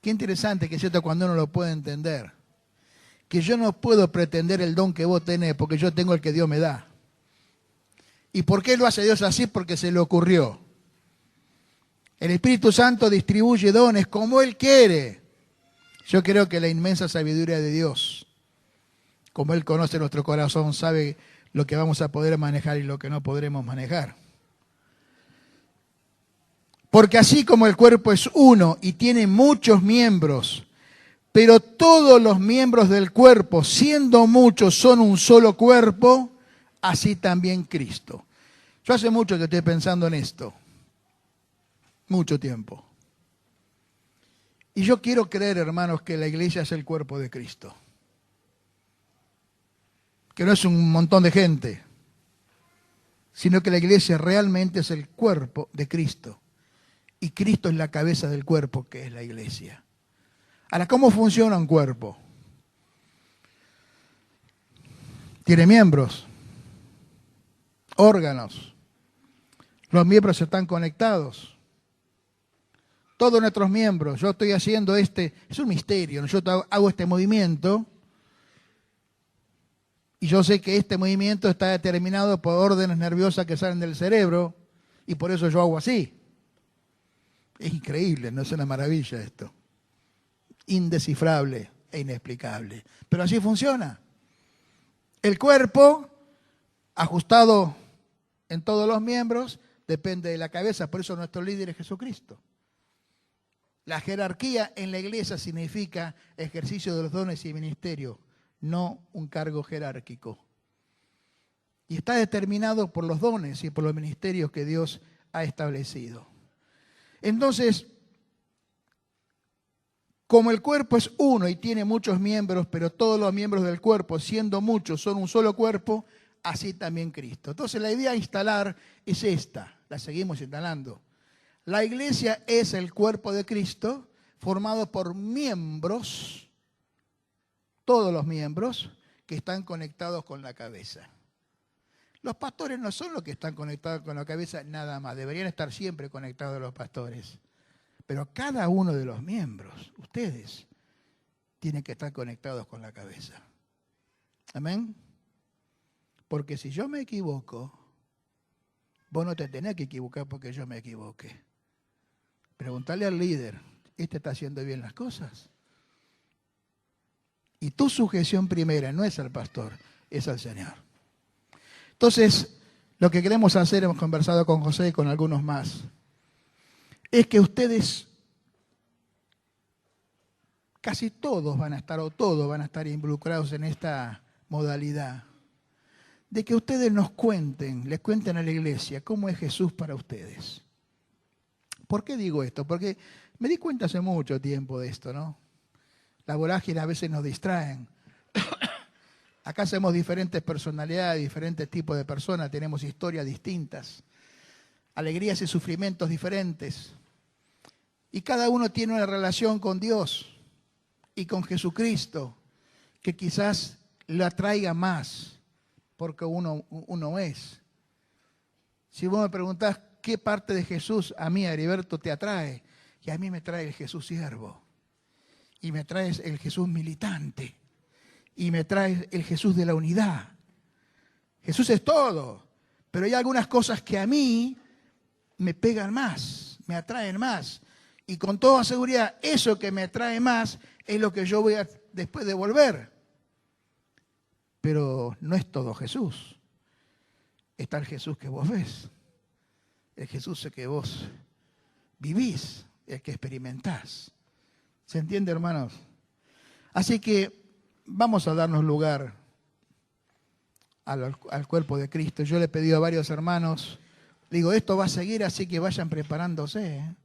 Qué interesante que es cierto cuando uno lo puede entender. Que yo no puedo pretender el don que vos tenés porque yo tengo el que Dios me da. ¿Y por qué lo hace Dios así? Porque se le ocurrió. El Espíritu Santo distribuye dones como Él quiere. Yo creo que la inmensa sabiduría de Dios, como Él conoce nuestro corazón, sabe lo que vamos a poder manejar y lo que no podremos manejar. Porque así como el cuerpo es uno y tiene muchos miembros, pero todos los miembros del cuerpo, siendo muchos, son un solo cuerpo, así también Cristo. Yo hace mucho que estoy pensando en esto. Mucho tiempo. Y yo quiero creer, hermanos, que la iglesia es el cuerpo de Cristo. Que no es un montón de gente, sino que la iglesia realmente es el cuerpo de Cristo. Y Cristo es la cabeza del cuerpo, que es la iglesia. Ahora, ¿cómo funciona un cuerpo? Tiene miembros, órganos. Los miembros están conectados. Todos nuestros miembros, yo estoy haciendo es un misterio, ¿no? Yo hago este movimiento y yo sé que este movimiento está determinado por órdenes nerviosas que salen del cerebro y por eso yo hago así. Es increíble, no es una maravilla esto. Indescifrable e inexplicable. Pero así funciona. El cuerpo, ajustado en todos los miembros, depende de la cabeza, por eso nuestro líder es Jesucristo. La jerarquía en la iglesia significa ejercicio de los dones y ministerio, no un cargo jerárquico. Y está determinado por los dones y por los ministerios que Dios ha establecido. Entonces, como el cuerpo es uno y tiene muchos miembros, pero todos los miembros del cuerpo, siendo muchos, son un solo cuerpo, así también Cristo. Entonces la idea a instalar es esta, la seguimos instalando. La iglesia es el cuerpo de Cristo formado por miembros, todos los miembros que están conectados con la cabeza. Los pastores no son los que están conectados con la cabeza nada más, deberían estar siempre conectados los pastores. Pero cada uno de los miembros, ustedes, tienen que estar conectados con la cabeza. ¿Amén? Porque si yo me equivoco, vos no te tenés que equivocar porque yo me equivoqué. Preguntarle al líder, ¿este está haciendo bien las cosas? Y tu sujeción primera no es al pastor, es al Señor. Entonces, lo que queremos hacer, hemos conversado con José y con algunos más, es que ustedes, casi todos van a estar, o todos van a estar involucrados en esta modalidad, de que ustedes nos cuenten, les cuenten a la iglesia cómo es Jesús para ustedes. ¿Por qué digo esto? Porque me di cuenta hace mucho tiempo de esto, ¿no? La vorágine a veces nos distraen. Acá somos diferentes personalidades, diferentes tipos de personas, tenemos historias distintas, alegrías y sufrimientos diferentes. Y cada uno tiene una relación con Dios y con Jesucristo que quizás lo atraiga más porque uno es. Si vos me preguntás qué parte de Jesús a mí, Heriberto, te atrae, y a mí me trae el Jesús siervo, y me trae el Jesús militante, y me trae el Jesús de la unidad. Jesús es todo, pero hay algunas cosas que a mí me pegan más, me atraen más. Y con toda seguridad, eso que me atrae más es lo que yo voy a después devolver. Pero no es todo Jesús. Está el Jesús que vos ves, el Jesús que vos vivís, el que experimentás. ¿Se entiende, hermanos? Así que vamos a darnos lugar al cuerpo de Cristo. Yo le he pedido a varios hermanos, digo, esto va a seguir, así que vayan preparándose, ¿eh?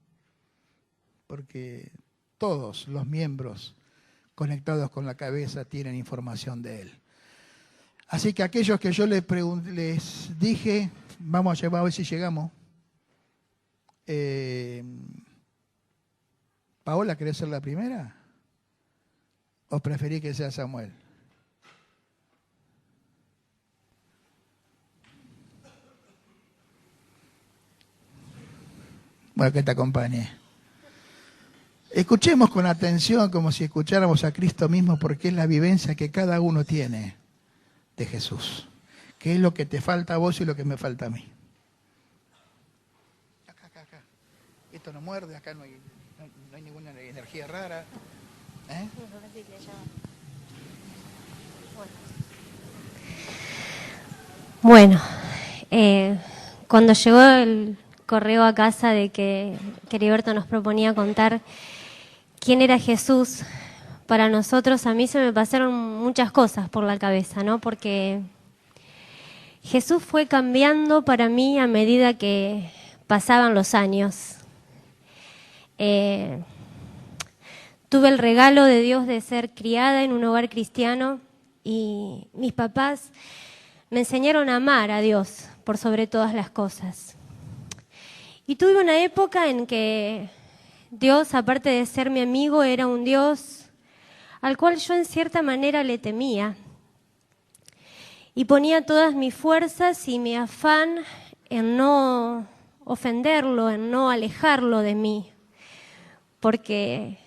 Porque todos los miembros conectados con la cabeza tienen información de Él. Así que aquellos que yo les dije, vamos a ver si llegamos. Paola, ¿querés ser la primera? ¿O preferís que sea Samuel? Bueno, que te acompañe. Escuchemos con atención como si escucháramos a Cristo mismo, porque es la vivencia que cada uno tiene de Jesús. ¿Qué es lo que te falta a vos y lo que me falta a mí? Acá. Esto no muerde, acá no hay ninguna energía rara. ¿Eh? Bueno, cuando llegó el correo a casa de que Heriberto nos proponía contar quién era Jesús para nosotros, a mí se me pasaron muchas cosas por la cabeza, ¿no? Porque Jesús fue cambiando para mí a medida que pasaban los años. Tuve el regalo de Dios de ser criada en un hogar cristiano y mis papás me enseñaron a amar a Dios por sobre todas las cosas. Y tuve una época en que Dios, aparte de ser mi amigo, era un Dios al cual yo en cierta manera le temía. Y ponía todas mis fuerzas y mi afán en no ofenderlo, en no alejarlo de mí, porque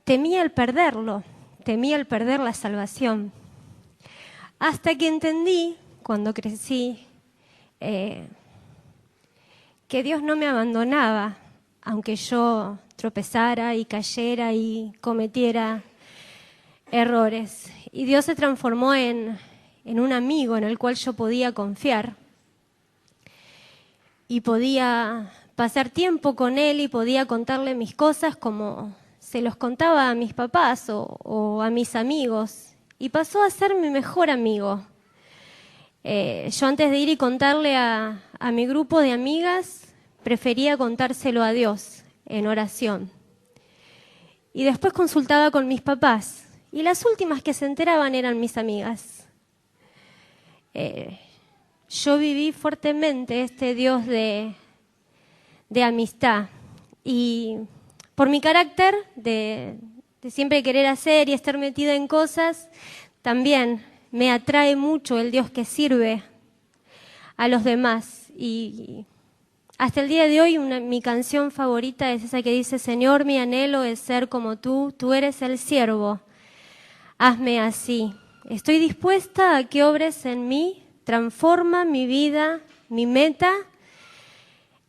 temía el perderlo, temía el perder la salvación. Hasta que entendí, cuando crecí, que Dios no me abandonaba, aunque yo tropezara y cayera y cometiera errores. Y Dios se transformó en un amigo en el cual yo podía confiar y podía pasar tiempo con Él y podía contarle mis cosas como se los contaba a mis papás o a mis amigos. Y pasó a ser mi mejor amigo. Yo antes de ir y contarle a mi grupo de amigas, prefería contárselo a Dios en oración. Y después consultaba con mis papás. Y las últimas que se enteraban eran mis amigas. Yo viví fuertemente este Dios de amistad. Y por mi carácter de siempre querer hacer y estar metida en cosas, también me atrae mucho el Dios que sirve a los demás. Y hasta el día de hoy mi canción favorita es esa que dice: Señor, mi anhelo es ser como tú eres el siervo, hazme así. Estoy dispuesta a que obres en mí, transforma mi vida, mi meta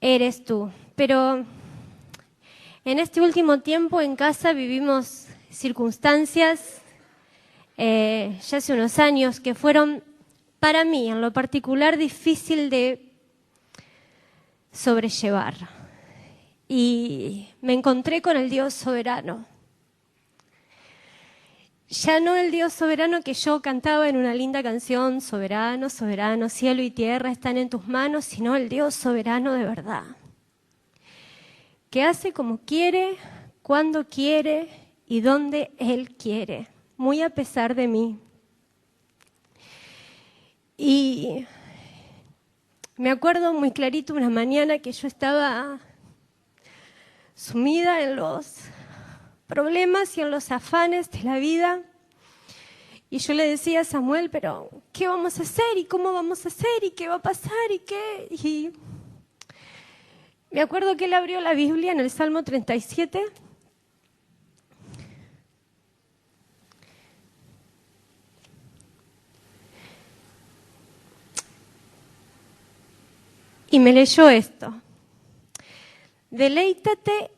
eres tú. Pero en este último tiempo en casa vivimos circunstancias, ya hace unos años, que fueron para mí en lo particular difícil de sobrellevar. Y me encontré con el Dios soberano. Ya no el Dios soberano que yo cantaba en una linda canción: soberano, soberano, cielo y tierra están en tus manos, sino el Dios soberano de verdad, que hace como quiere, cuando quiere y donde Él quiere, muy a pesar de mí. Y me acuerdo muy clarito una mañana que yo estaba sumida en los problemas y en los afanes de la vida. Y yo le decía a Samuel: pero ¿qué vamos a hacer? ¿Y cómo vamos a hacer? ¿Y qué va a pasar? ¿Y qué? Y me acuerdo que él abrió la Biblia en el Salmo 37. Y me leyó esto: deleítate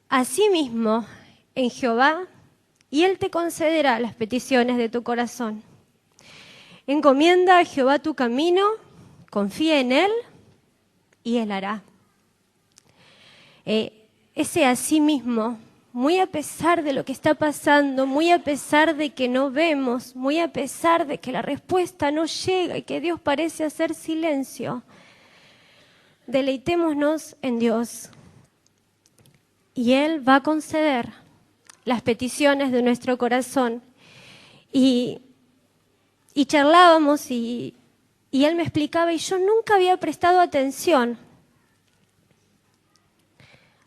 a sí mismo en Jehová, y Él te concederá las peticiones de tu corazón. Encomienda a Jehová tu camino, confía en Él, y Él hará. Ese a sí mismo, muy a pesar de lo que está pasando, muy a pesar de que no vemos, muy a pesar de que la respuesta no llega y que Dios parece hacer silencio, deleitémonos en Dios y Él va a conceder las peticiones de nuestro corazón. Y charlábamos y Él me explicaba y yo nunca había prestado atención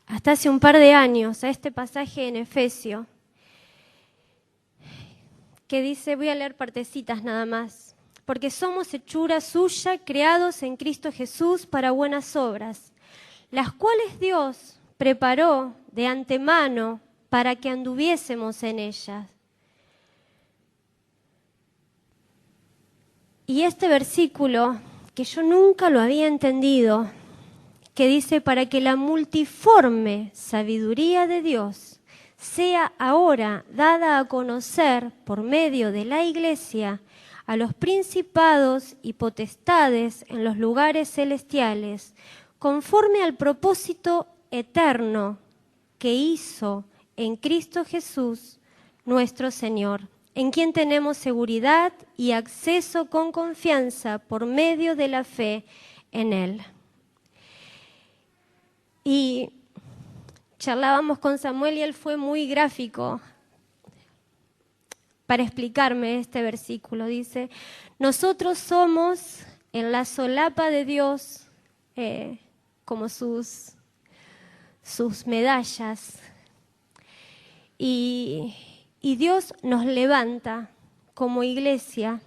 hasta hace un par de años a este pasaje en Efesios que dice, voy a leer partecitas nada más: porque somos hechura suya, creados en Cristo Jesús para buenas obras, las cuales Dios preparó de antemano para que anduviésemos en ellas. Y este versículo, que yo nunca lo había entendido, que dice, para que la multiforme sabiduría de Dios sea ahora dada a conocer por medio de la Iglesia a los principados y potestades en los lugares celestiales, conforme al propósito eterno que hizo en Cristo Jesús, nuestro Señor, en quien tenemos seguridad y acceso con confianza por medio de la fe en Él. Y charlábamos con Samuel y él fue muy gráfico para explicarme este versículo. Dice, nosotros somos en la solapa de Dios como sus medallas. Y Dios nos levanta como iglesia,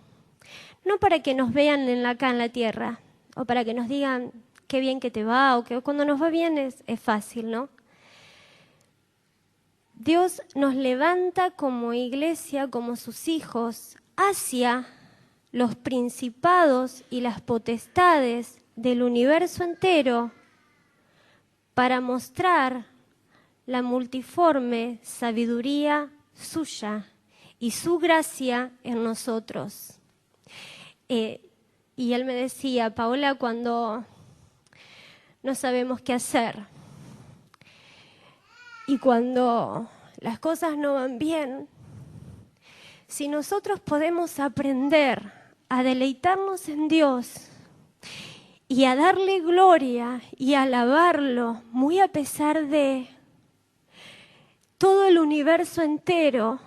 no para que nos vean acá en la tierra, o para que nos digan qué bien que te va, o que cuando nos va bien es fácil, ¿no? Dios nos levanta como iglesia, como sus hijos, hacia los principados y las potestades del universo entero para mostrar la multiforme sabiduría suya y su gracia en nosotros. Y él me decía, Paola, cuando no sabemos qué hacer y cuando las cosas no van bien, si nosotros podemos aprender a deleitarnos en Dios y a darle gloria y a alabarlo, muy a pesar de todo el universo entero,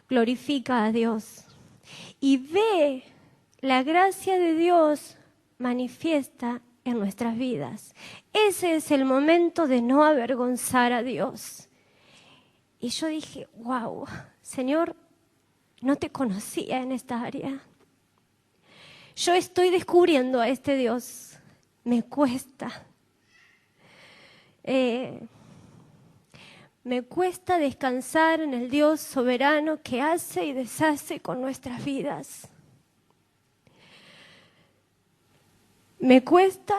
glorifica a Dios y ve la gracia de Dios manifiesta en nuestras vidas. Ese es el momento de no avergonzar a Dios. Y yo dije, wow, Señor, no te conocía en esta área. Yo estoy descubriendo a este Dios. Me cuesta. Me cuesta descansar en el Dios soberano que hace y deshace con nuestras vidas. Me cuesta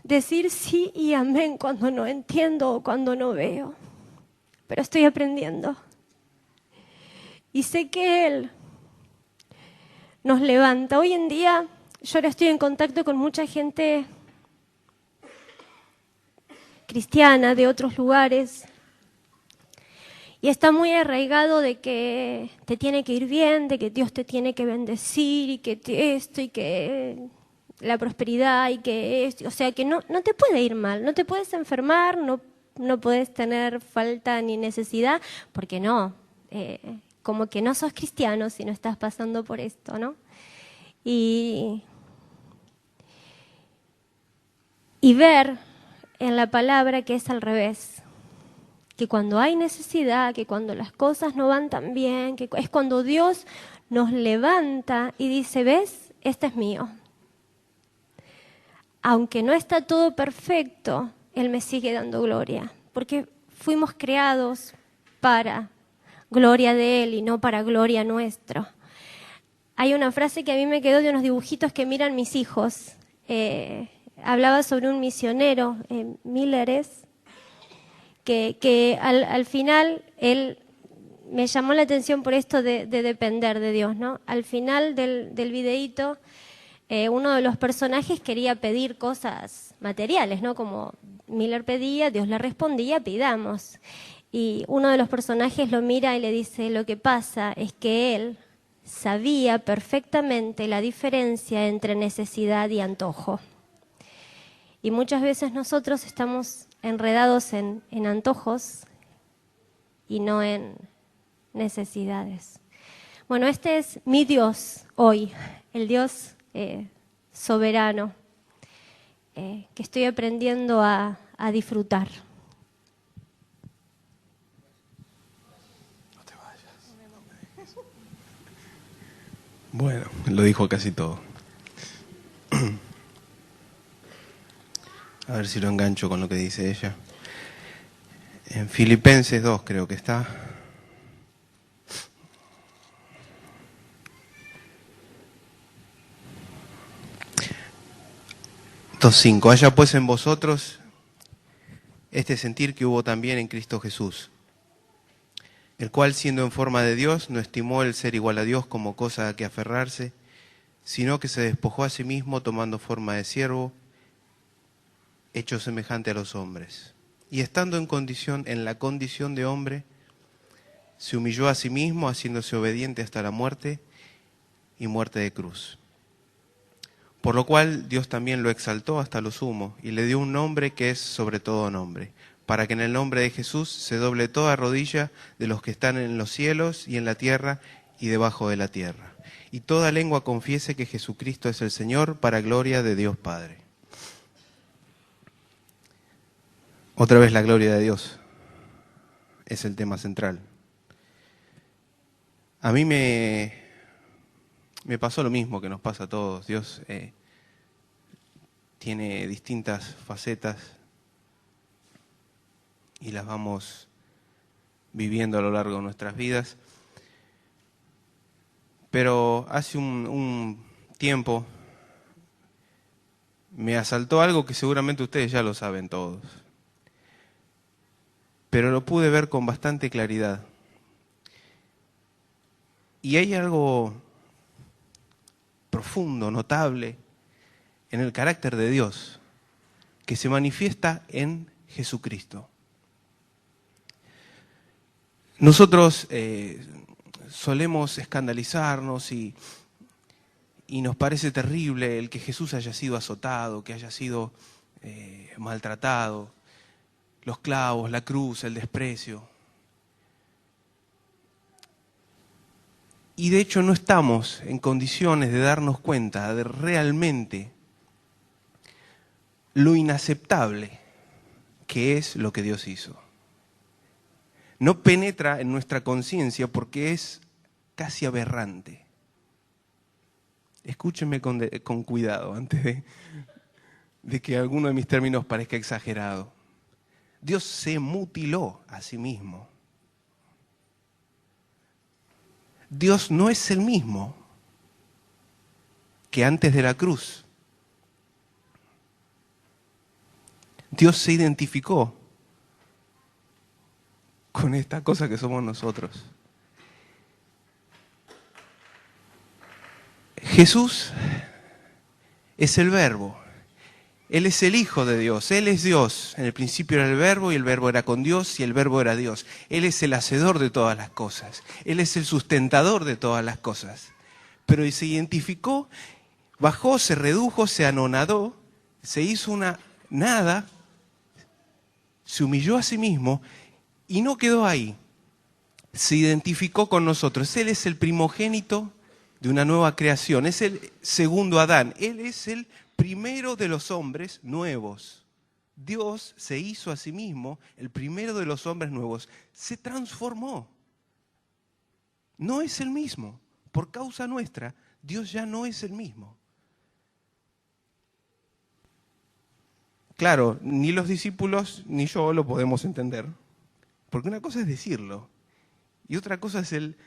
decir sí y amén cuando no entiendo o cuando no veo, pero estoy aprendiendo. Y sé que Él nos levanta. Hoy en día, yo ahora estoy en contacto con mucha gente cristiana de otros lugares y está muy arraigado de que te tiene que ir bien, de que Dios te tiene que bendecir y que esto y que la prosperidad y que esto, o sea que no te puede ir mal, no te puedes enfermar, no puedes tener falta ni necesidad, porque no, como que no sos cristiano si no estás pasando por esto, ¿no? Y ver en la palabra que es al revés, que cuando hay necesidad, que cuando las cosas no van tan bien, que es cuando Dios nos levanta y dice, ¿ves? Este es mío. Aunque no está todo perfecto, Él me sigue dando gloria, porque fuimos creados para gloria de Él y no para gloria nuestra. Hay una frase que a mí me quedó de unos dibujitos que miran mis hijos. Hablaba sobre un misionero, Milleres, que al final él me llamó la atención por esto de depender de Dios, ¿no? Al final del videíto, uno de los personajes quería pedir cosas materiales, ¿no? Como Miller pedía, Dios le respondía, pidamos. Y uno de los personajes lo mira y le dice, lo que pasa es que él sabía perfectamente la diferencia entre necesidad y antojo. Y muchas veces nosotros estamos enredados en antojos y no en necesidades. Bueno, este es mi Dios hoy, el Dios soberano, que estoy aprendiendo a disfrutar. No te vayas. Bueno, lo dijo casi todo. A ver si lo engancho con lo que dice ella. En Filipenses 2 creo que está. Entonces 5. Haya pues en vosotros este sentir que hubo también en Cristo Jesús, el cual siendo en forma de Dios no estimó el ser igual a Dios como cosa a que aferrarse, sino que se despojó a sí mismo tomando forma de siervo, hecho semejante a los hombres. Y estando en la condición de hombre, se humilló a sí mismo, haciéndose obediente hasta la muerte y muerte de cruz. Por lo cual Dios también lo exaltó hasta lo sumo y le dio un nombre que es sobre todo nombre, para que en el nombre de Jesús se doble toda rodilla de los que están en los cielos y en la tierra y debajo de la tierra, y toda lengua confiese que Jesucristo es el Señor, para gloria de Dios Padre. Otra vez la gloria de Dios es el tema central. A mí me pasó lo mismo que nos pasa a todos. Dios tiene distintas facetas y las vamos viviendo a lo largo de nuestras vidas. Pero hace un tiempo me asaltó algo que seguramente ustedes ya lo saben todos, pero lo pude ver con bastante claridad. Y hay algo profundo, notable, en el carácter de Dios, que se manifiesta en Jesucristo. Nosotros solemos escandalizarnos y nos parece terrible el que Jesús haya sido azotado, que haya sido maltratado, los clavos, la cruz, el desprecio. Y de hecho no estamos en condiciones de darnos cuenta de realmente lo inaceptable que es lo que Dios hizo. No penetra en nuestra conciencia porque es casi aberrante. Escúchenme con cuidado antes de que alguno de mis términos parezca exagerado. Dios se mutiló a sí mismo. Dios no es el mismo que antes de la cruz. Dios se identificó con esta cosa que somos nosotros. Jesús es el Verbo. Él es el Hijo de Dios, Él es Dios. En el principio era el Verbo y el Verbo era con Dios y el Verbo era Dios. Él es el hacedor de todas las cosas. Él es el sustentador de todas las cosas. Pero se identificó, bajó, se redujo, se anonadó, se hizo una nada, se humilló a sí mismo y no quedó ahí. Se identificó con nosotros. Él es el primogénito de una nueva creación. Es el segundo Adán. Él es el primero de los hombres nuevos. Dios se hizo a sí mismo el primero de los hombres nuevos. Se transformó. No es el mismo. Por causa nuestra, Dios ya no es el mismo. Claro, ni los discípulos ni yo lo podemos entender. Porque una cosa es decirlo y otra cosa es el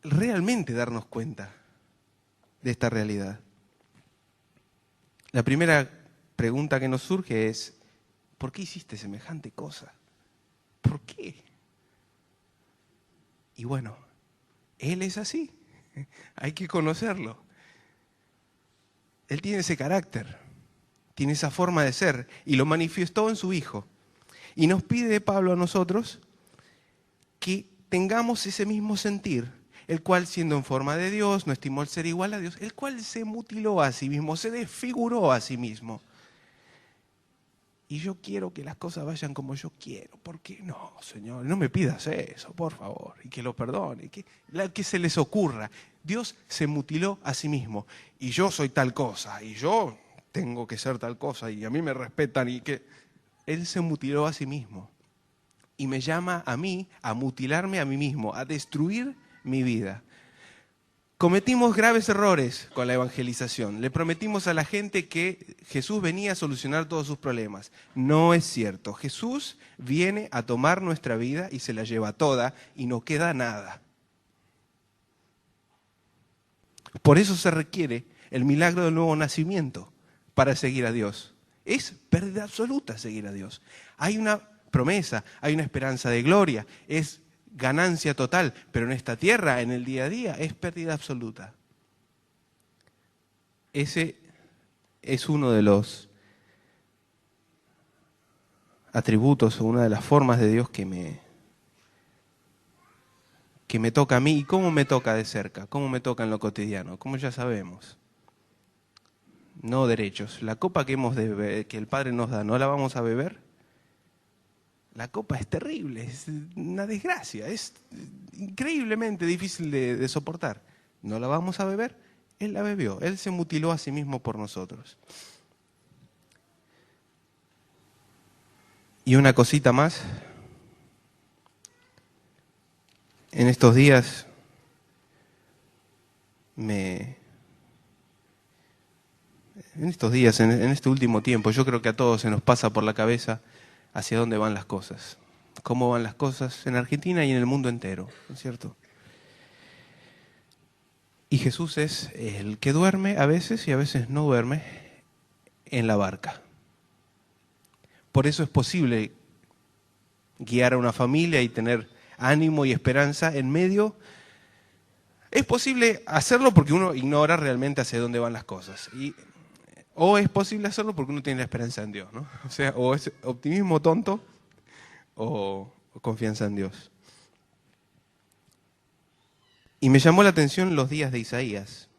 realmente darnos cuenta de esta realidad. La primera pregunta que nos surge es, ¿por qué hiciste semejante cosa? ¿Por qué? Y bueno, Él es así, hay que conocerlo. Él tiene ese carácter, tiene esa forma de ser y lo manifestó en su Hijo. Y nos pide Pablo a nosotros que tengamos ese mismo sentir, el cual siendo en forma de Dios, no estimó el ser igual a Dios, el cual se mutiló a sí mismo, se desfiguró a sí mismo. Y yo quiero que las cosas vayan como yo quiero. ¿Por qué no, Señor? No me pidas eso, por favor, y que lo perdone, que se les ocurra. Dios se mutiló a sí mismo, y yo soy tal cosa, y yo tengo que ser tal cosa, y a mí me respetan, y que Él se mutiló a sí mismo. Y me llama a mí a mutilarme a mí mismo, a destruir mi vida. Cometimos graves errores con la evangelización. Le prometimos a la gente que Jesús venía a solucionar todos sus problemas. No es cierto. Jesús viene a tomar nuestra vida y se la lleva toda y no queda nada. Por eso se requiere el milagro del nuevo nacimiento para seguir a Dios. Es pérdida absoluta seguir a Dios. Hay una promesa, hay una esperanza de gloria, es ganancia total, pero en esta tierra, en el día a día, es pérdida absoluta. Ese es uno de los atributos o una de las formas de Dios que me toca a mí. ¿Y cómo me toca de cerca? ¿Cómo me toca en lo cotidiano? Como ya sabemos. No derechos. La copa que el Padre nos da, ¿no la vamos a beber? La copa es terrible, es una desgracia, es increíblemente difícil de soportar. ¿No la vamos a beber? Él la bebió, Él se mutiló a sí mismo por nosotros. Y una cosita más. En estos días en este último tiempo, yo creo que a todos se nos pasa por la cabeza hacia dónde van las cosas, cómo van las cosas en Argentina y en el mundo entero, ¿no es cierto? Y Jesús es el que duerme a veces y a veces no duerme en la barca. Por eso es posible guiar a una familia y tener ánimo y esperanza en medio. Es posible hacerlo porque uno ignora realmente hacia dónde van las cosas. O es posible hacerlo porque uno tiene la esperanza en Dios, ¿no? O sea, o es optimismo tonto o confianza en Dios. Y me llamó la atención los días de Isaías.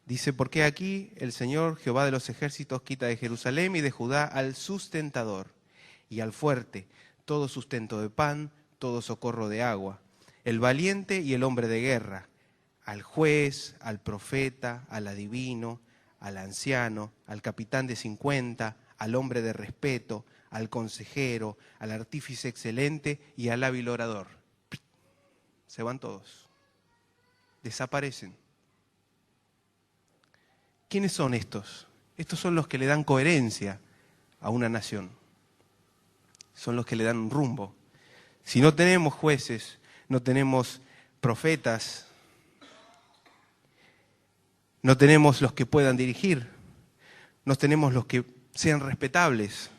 Dice, porque aquí el Señor Jehová de los ejércitos quita de Jerusalén y de Judá al sustentador y al fuerte, todo sustento de pan, todo socorro de agua, el valiente y el hombre de guerra, al juez, al profeta, al adivino, al anciano, al capitán de 50, al hombre de respeto, al consejero, al artífice excelente y al hábil orador. Se van todos. Desaparecen. ¿Quiénes son estos? Estos son los que le dan coherencia a una nación. Son los que le dan un rumbo. Si no tenemos jueces, no tenemos profetas, no tenemos los que puedan dirigir, no tenemos los que sean respetables,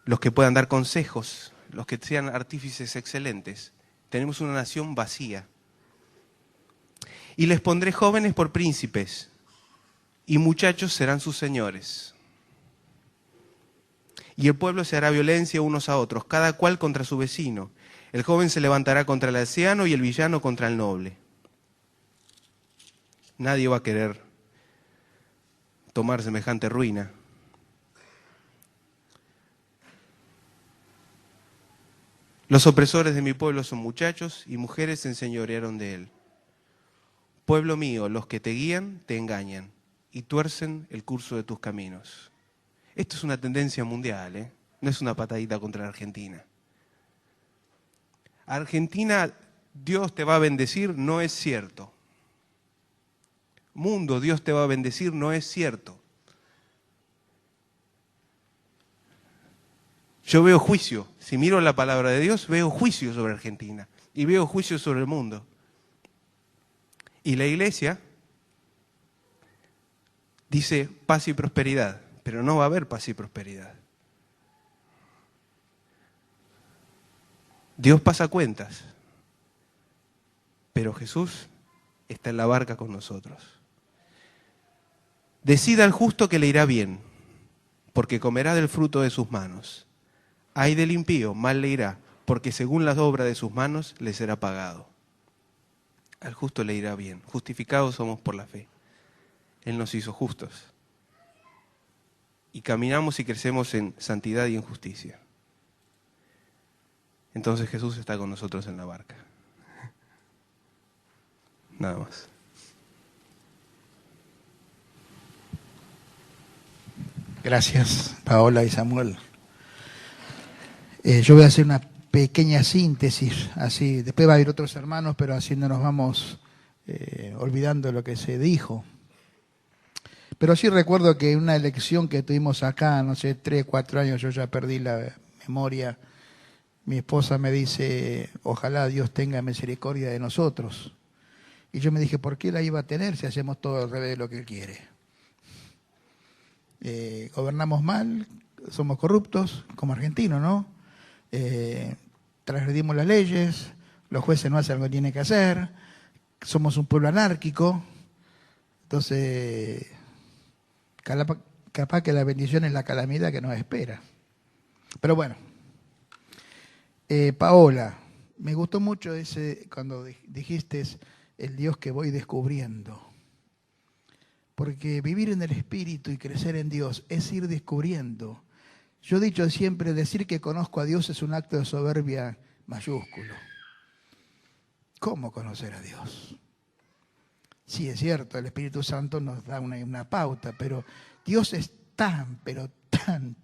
los que puedan dar consejos, los que sean artífices excelentes. Tenemos una nación vacía. Y les pondré jóvenes por príncipes, y muchachos serán sus señores. Y el pueblo se hará violencia unos a otros, cada cual contra su vecino. El joven se levantará contra el anciano y el villano contra el noble. Nadie va a querer tomar semejante ruina. Los opresores de mi pueblo son muchachos y mujeres se enseñorearon de él. Pueblo mío, los que te guían te engañan y tuercen el curso de tus caminos. Esto es una tendencia mundial, ¿eh? No es una patadita contra la Argentina. Argentina, Dios te va a bendecir, no es cierto. Mundo, Dios te va a bendecir, no es cierto. Yo veo juicio. Si miro la palabra de Dios, veo juicio sobre Argentina y veo juicio sobre el mundo. Y la iglesia dice paz y prosperidad, pero no va a haber paz y prosperidad. Dios pasa cuentas, pero Jesús está en la barca con nosotros. Decida al justo que le irá bien, porque comerá del fruto de sus manos. Ay del impío, mal le irá, porque según la obra de sus manos le será pagado. Al justo le irá bien. Justificados somos por la fe. Él nos hizo justos. Y caminamos y crecemos en santidad y en justicia. Entonces Jesús está con nosotros en la barca. Nada más. Gracias, Paola y Samuel. Yo voy a hacer una pequeña síntesis, así. Después va a haber otros hermanos, pero así no nos vamos olvidando de lo que se dijo. Pero sí recuerdo que en una elección que tuvimos acá, no sé, 3, 4 años, yo ya perdí la memoria, mi esposa me dice, ojalá Dios tenga misericordia de nosotros. Y yo me dije, ¿por qué la iba a tener si hacemos todo al revés de lo que Él quiere? Gobernamos mal, somos corruptos, como argentinos, ¿no? Transgredimos las leyes, los jueces no hacen lo que tienen que hacer, somos un pueblo anárquico, entonces capaz que la bendición es la calamidad que nos espera. Pero bueno, Paola, me gustó mucho ese cuando dijiste el Dios que voy descubriendo. Porque vivir en el Espíritu y crecer en Dios es ir descubriendo. Yo he dicho siempre, decir que conozco a Dios es un acto de soberbia mayúsculo. ¿Cómo conocer a Dios? Sí, es cierto, el Espíritu Santo nos da una pauta, pero Dios es tan, pero tan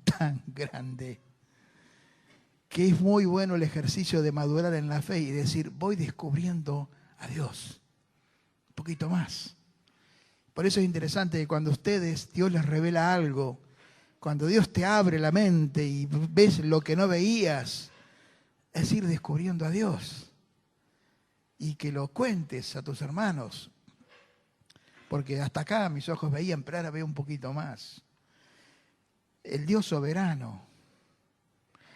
grande, que es muy bueno el ejercicio de madurar en la fe y decir, voy descubriendo a Dios un poquito más. Por eso es interesante que cuando ustedes, Dios les revela algo, cuando Dios te abre la mente y ves lo que no veías, es ir descubriendo a Dios. Y que lo cuentes a tus hermanos. Porque hasta acá mis ojos veían, pero ahora veo un poquito más. El Dios soberano.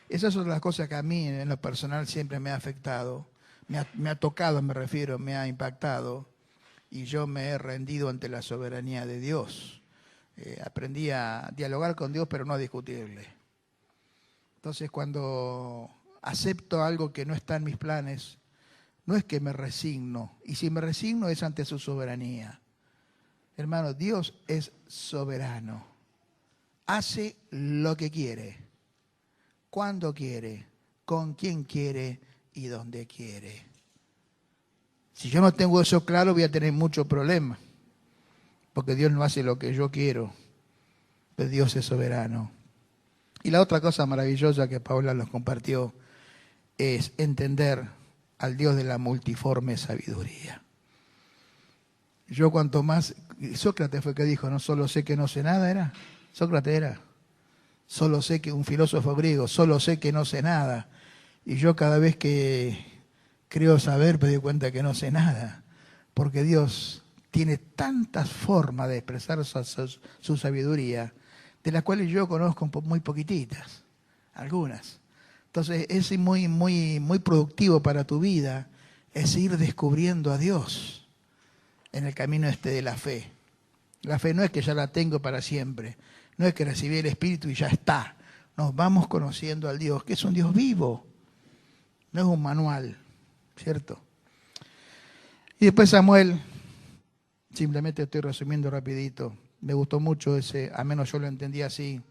Esa es otra de las cosas que a mí en lo personal siempre me ha afectado. Me ha tocado, me refiero, me ha impactado. Y yo me he rendido ante la soberanía de Dios. Aprendí a dialogar con Dios, pero no a discutirle. Entonces, cuando acepto algo que no está en mis planes, no es que me resigno. Y si me resigno es ante su soberanía. Hermano, Dios es soberano. Hace lo que quiere, cuando quiere, con quién quiere y dónde quiere. Si yo no tengo eso claro, voy a tener mucho problema. Porque Dios no hace lo que yo quiero. Pero Dios es soberano. Y la otra cosa maravillosa que Paula nos compartió es entender al Dios de la multiforme sabiduría. Yo cuanto más... Sócrates fue que dijo, no solo sé que no sé nada, ¿era? Sócrates era. Solo sé que un filósofo griego, solo sé que no sé nada. Y yo cada vez que creo saber me doy cuenta que no sé nada. Porque Dios tiene tantas formas de expresar su sabiduría, de las cuales yo conozco muy poquititas, algunas. Entonces es muy productivo para tu vida, es ir descubriendo a Dios en el camino de la fe. La fe no es que ya la tengo para siempre, no es que recibí el Espíritu y ya está. Nos vamos conociendo al Dios, que es un Dios vivo, no es un manual, ¿cierto? Y después Samuel, simplemente estoy resumiendo rapidito, me gustó mucho ese, al menos yo lo entendí así,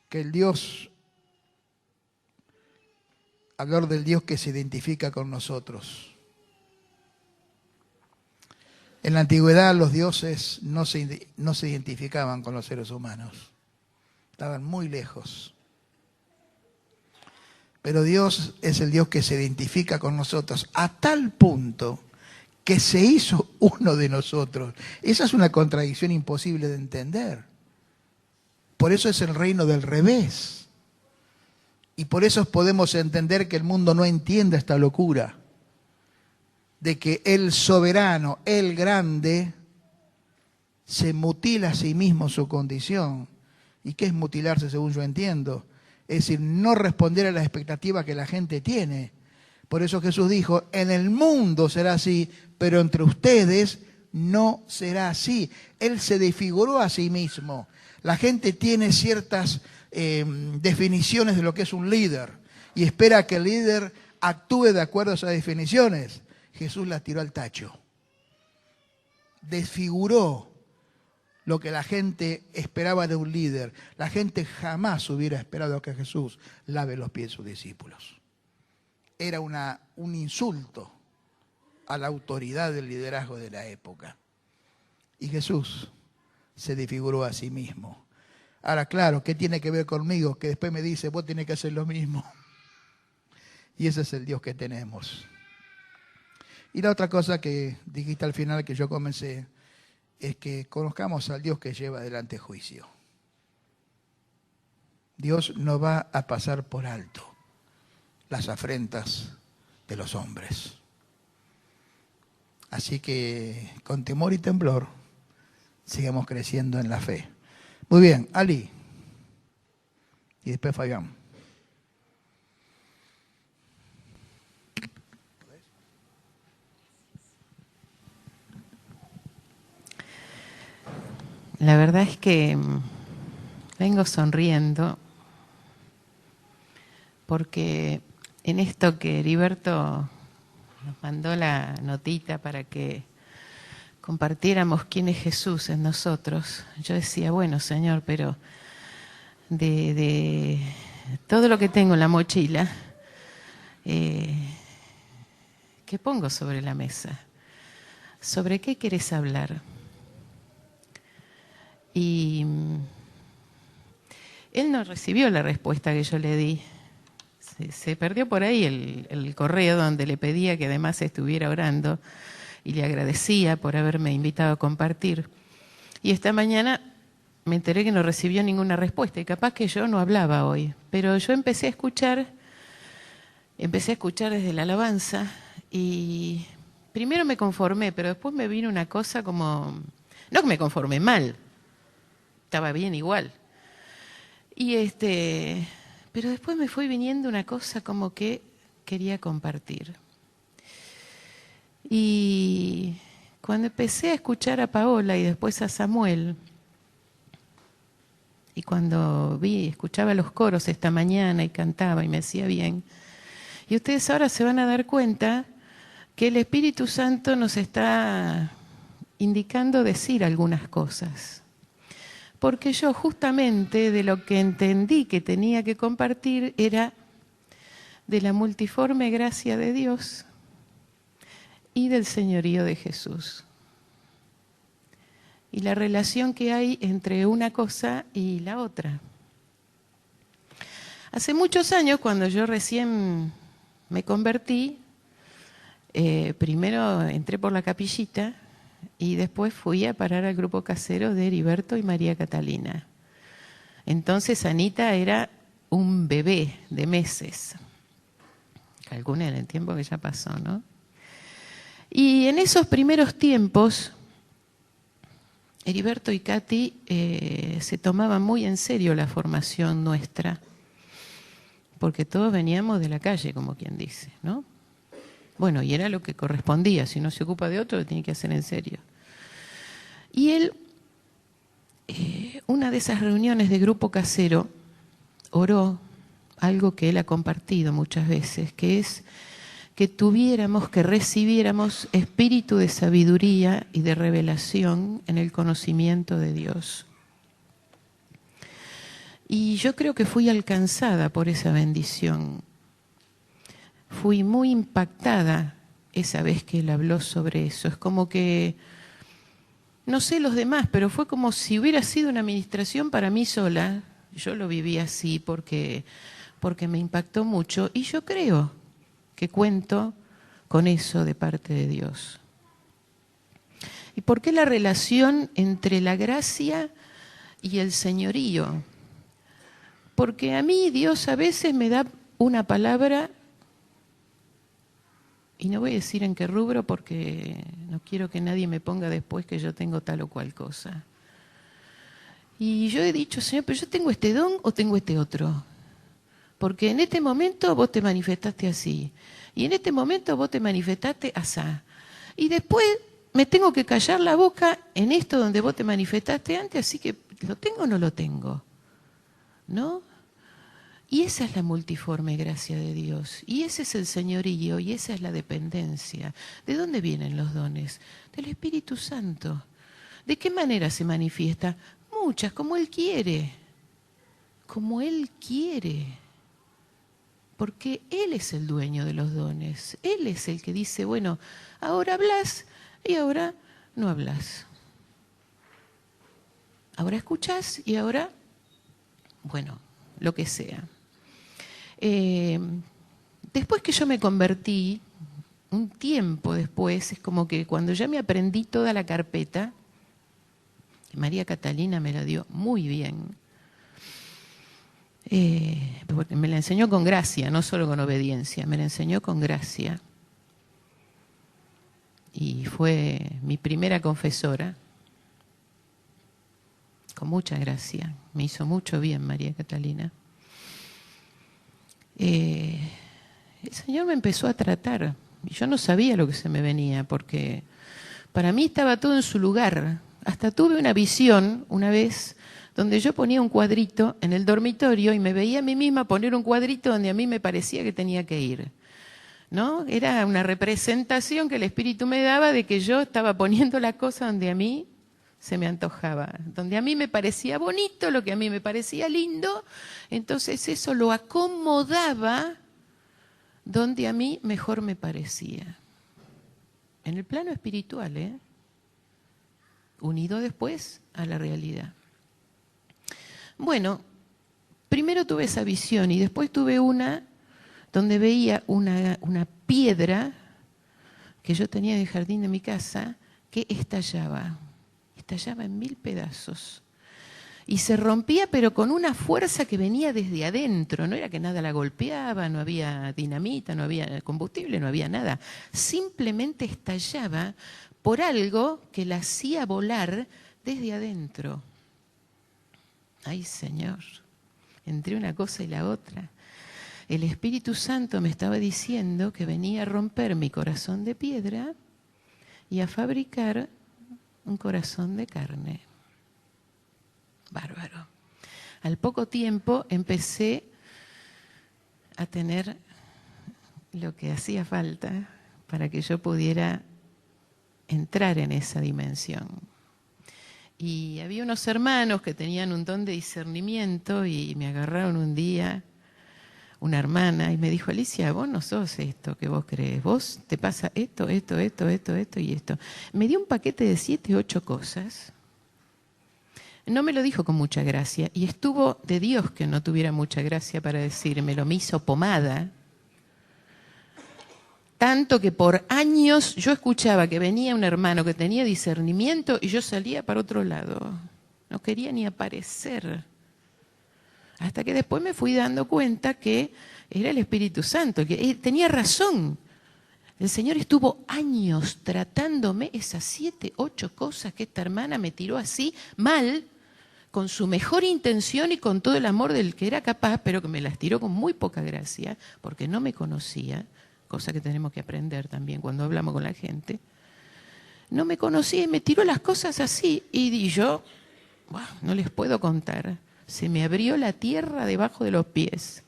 que el Dios, hablar del Dios que se identifica con nosotros. En la antigüedad los dioses no se identificaban con los seres humanos, estaban muy lejos. Pero Dios es el Dios que se identifica con nosotros a tal punto que se hizo uno de nosotros. Esa es una contradicción imposible de entender. Por eso es el reino del revés. Y por eso podemos entender que el mundo no entiende esta locura de que el soberano, el grande, se mutila a sí mismo su condición. ¿Y qué es mutilarse según yo entiendo? Es decir, no responder a las expectativas que la gente tiene. Por eso Jesús dijo, en el mundo será así, pero entre ustedes no será así. Él se desfiguró a sí mismo. La gente tiene ciertas definiciones de lo que es un líder y espera que el líder actúe de acuerdo a esas definiciones. Jesús las tiró al tacho. Desfiguró lo que la gente esperaba de un líder. La gente jamás hubiera esperado que Jesús lave los pies de sus discípulos. Era un insulto a la autoridad del liderazgo de la época. Y Jesús se desfiguró a sí mismo. Ahora, claro, ¿qué tiene que ver conmigo? Que después me dice, vos tenés que hacer lo mismo. Y ese es el Dios que tenemos. Y la otra cosa que dijiste al final, que yo comencé, es que conozcamos al Dios que lleva adelante juicio. Dios no va a pasar por alto las afrentas de los hombres. Así que con temor y temblor sigamos creciendo en la fe. Muy bien, Ali. Y después Fabián. La verdad es que vengo sonriendo porque en esto que Heriberto nos mandó la notita para que compartiéramos quién es Jesús en nosotros, yo decía, bueno, Señor, pero de todo lo que tengo en la mochila, ¿qué pongo sobre la mesa? ¿Sobre qué querés hablar? Y él no recibió la respuesta que yo le di. Se perdió por ahí el correo donde le pedía que además estuviera orando y le agradecía por haberme invitado a compartir. Y esta mañana me enteré que no recibió ninguna respuesta y capaz que yo no hablaba hoy. Pero yo empecé a escuchar desde la alabanza y primero me conformé, pero después me vino una cosa como, no que me conformé mal, estaba bien igual. Pero después me fue viniendo una cosa como que quería compartir. Y cuando empecé a escuchar a Paola y después a Samuel, y cuando escuchaba los coros esta mañana y cantaba y me hacía bien, y ustedes ahora se van a dar cuenta que el Espíritu Santo nos está indicando decir algunas cosas. Porque yo justamente de lo que entendí que tenía que compartir era de la multiforme gracia de Dios y del señorío de Jesús. Y la relación que hay entre una cosa y la otra. Hace muchos años, cuando yo recién me convertí, primero entré por la capillita, y después fui a parar al grupo casero de Heriberto y María Catalina. Entonces Anita era un bebé de meses. Calculen el tiempo que ya pasó, ¿no? Y en esos primeros tiempos, Heriberto y Katy se tomaban muy en serio la formación nuestra, porque todos veníamos de la calle, como quien dice, ¿no? Bueno, y era lo que correspondía. Si no se ocupa de otro, lo tiene que hacer en serio. Y él, una de esas reuniones de grupo casero, oró algo que él ha compartido muchas veces, que es que recibiéramos espíritu de sabiduría y de revelación en el conocimiento de Dios. Y yo creo que fui alcanzada por esa bendición. Fui muy impactada esa vez que él habló sobre eso. Es como que, no sé los demás, pero fue como si hubiera sido una administración para mí sola. Yo lo viví así porque me impactó mucho y yo creo que cuento con eso de parte de Dios. ¿Y por qué la relación entre la gracia y el señorío? Porque a mí Dios a veces me da una palabra. Y no voy a decir en qué rubro porque no quiero que nadie me ponga después que yo tengo tal o cual cosa. Y yo he dicho, Señor, pero yo tengo este don o tengo este otro. Porque en este momento vos te manifestaste así. Y en este momento vos te manifestaste asá. Y después me tengo que callar la boca en esto donde vos te manifestaste antes, así que ¿lo tengo o no lo tengo? ¿No? Y esa es la multiforme gracia de Dios, y ese es el señorío, y esa es la dependencia. ¿De dónde vienen los dones? Del Espíritu Santo. ¿De qué manera se manifiesta? Muchas, como Él quiere. Como Él quiere. Porque Él es el dueño de los dones. Él es el que dice, bueno, ahora hablas y ahora no hablas. Ahora escuchás y ahora, bueno, lo que sea. después que yo me convertí, un tiempo después, es como que cuando ya me aprendí toda la carpeta, María Catalina me la dio muy bien, porque me la enseñó con gracia, no solo con obediencia, me la enseñó con gracia. Y fue mi primera confesora, con mucha gracia, me hizo mucho bien María Catalina. El Señor me empezó a tratar, y yo no sabía lo que se me venía, porque para mí estaba todo en su lugar. Hasta tuve una visión una vez donde yo ponía un cuadrito en el dormitorio y me veía a mí misma poner un cuadrito donde a mí me parecía que tenía que ir, ¿no? Era una representación que el Espíritu me daba de que yo estaba poniendo la cosa donde a mí se me antojaba, donde a mí me parecía bonito, lo que a mí me parecía lindo, entonces eso lo acomodaba donde a mí mejor me parecía. En el plano espiritual, unido después a la realidad. Bueno, primero tuve esa visión y después tuve una donde veía una piedra que yo tenía en el jardín de mi casa que estallaba en 1000 pedazos. Y se rompía, pero con una fuerza que venía desde adentro. No era que nada la golpeaba, no había dinamita, no había combustible, no había nada. Simplemente estallaba por algo que la hacía volar desde adentro. Ay, Señor, entre una cosa y la otra. El Espíritu Santo me estaba diciendo que venía a romper mi corazón de piedra y a fabricar un corazón de carne. Bárbaro. Al poco tiempo empecé a tener lo que hacía falta para que yo pudiera entrar en esa dimensión. Y había unos hermanos que tenían un don de discernimiento y me agarraron un día, una hermana, y me dijo: Alicia, vos no sos esto que vos crees, vos te pasa esto y esto. Me dio un paquete de 7, 8 cosas. No me lo dijo con mucha gracia, y estuvo de Dios que no tuviera mucha gracia para decírmelo, me hizo pomada. Tanto que por años yo escuchaba que venía un hermano que tenía discernimiento y yo salía para otro lado. No quería ni aparecer. Hasta que después me fui dando cuenta que era el Espíritu Santo, que tenía razón. El Señor estuvo años tratándome esas 7, 8 cosas que esta hermana me tiró así, mal, con su mejor intención y con todo el amor del que era capaz, pero que me las tiró con muy poca gracia, porque no me conocía, cosa que tenemos que aprender también cuando hablamos con la gente. No me conocía y me tiró las cosas así, y yo, no les puedo contar, se me abrió la tierra debajo de los pies.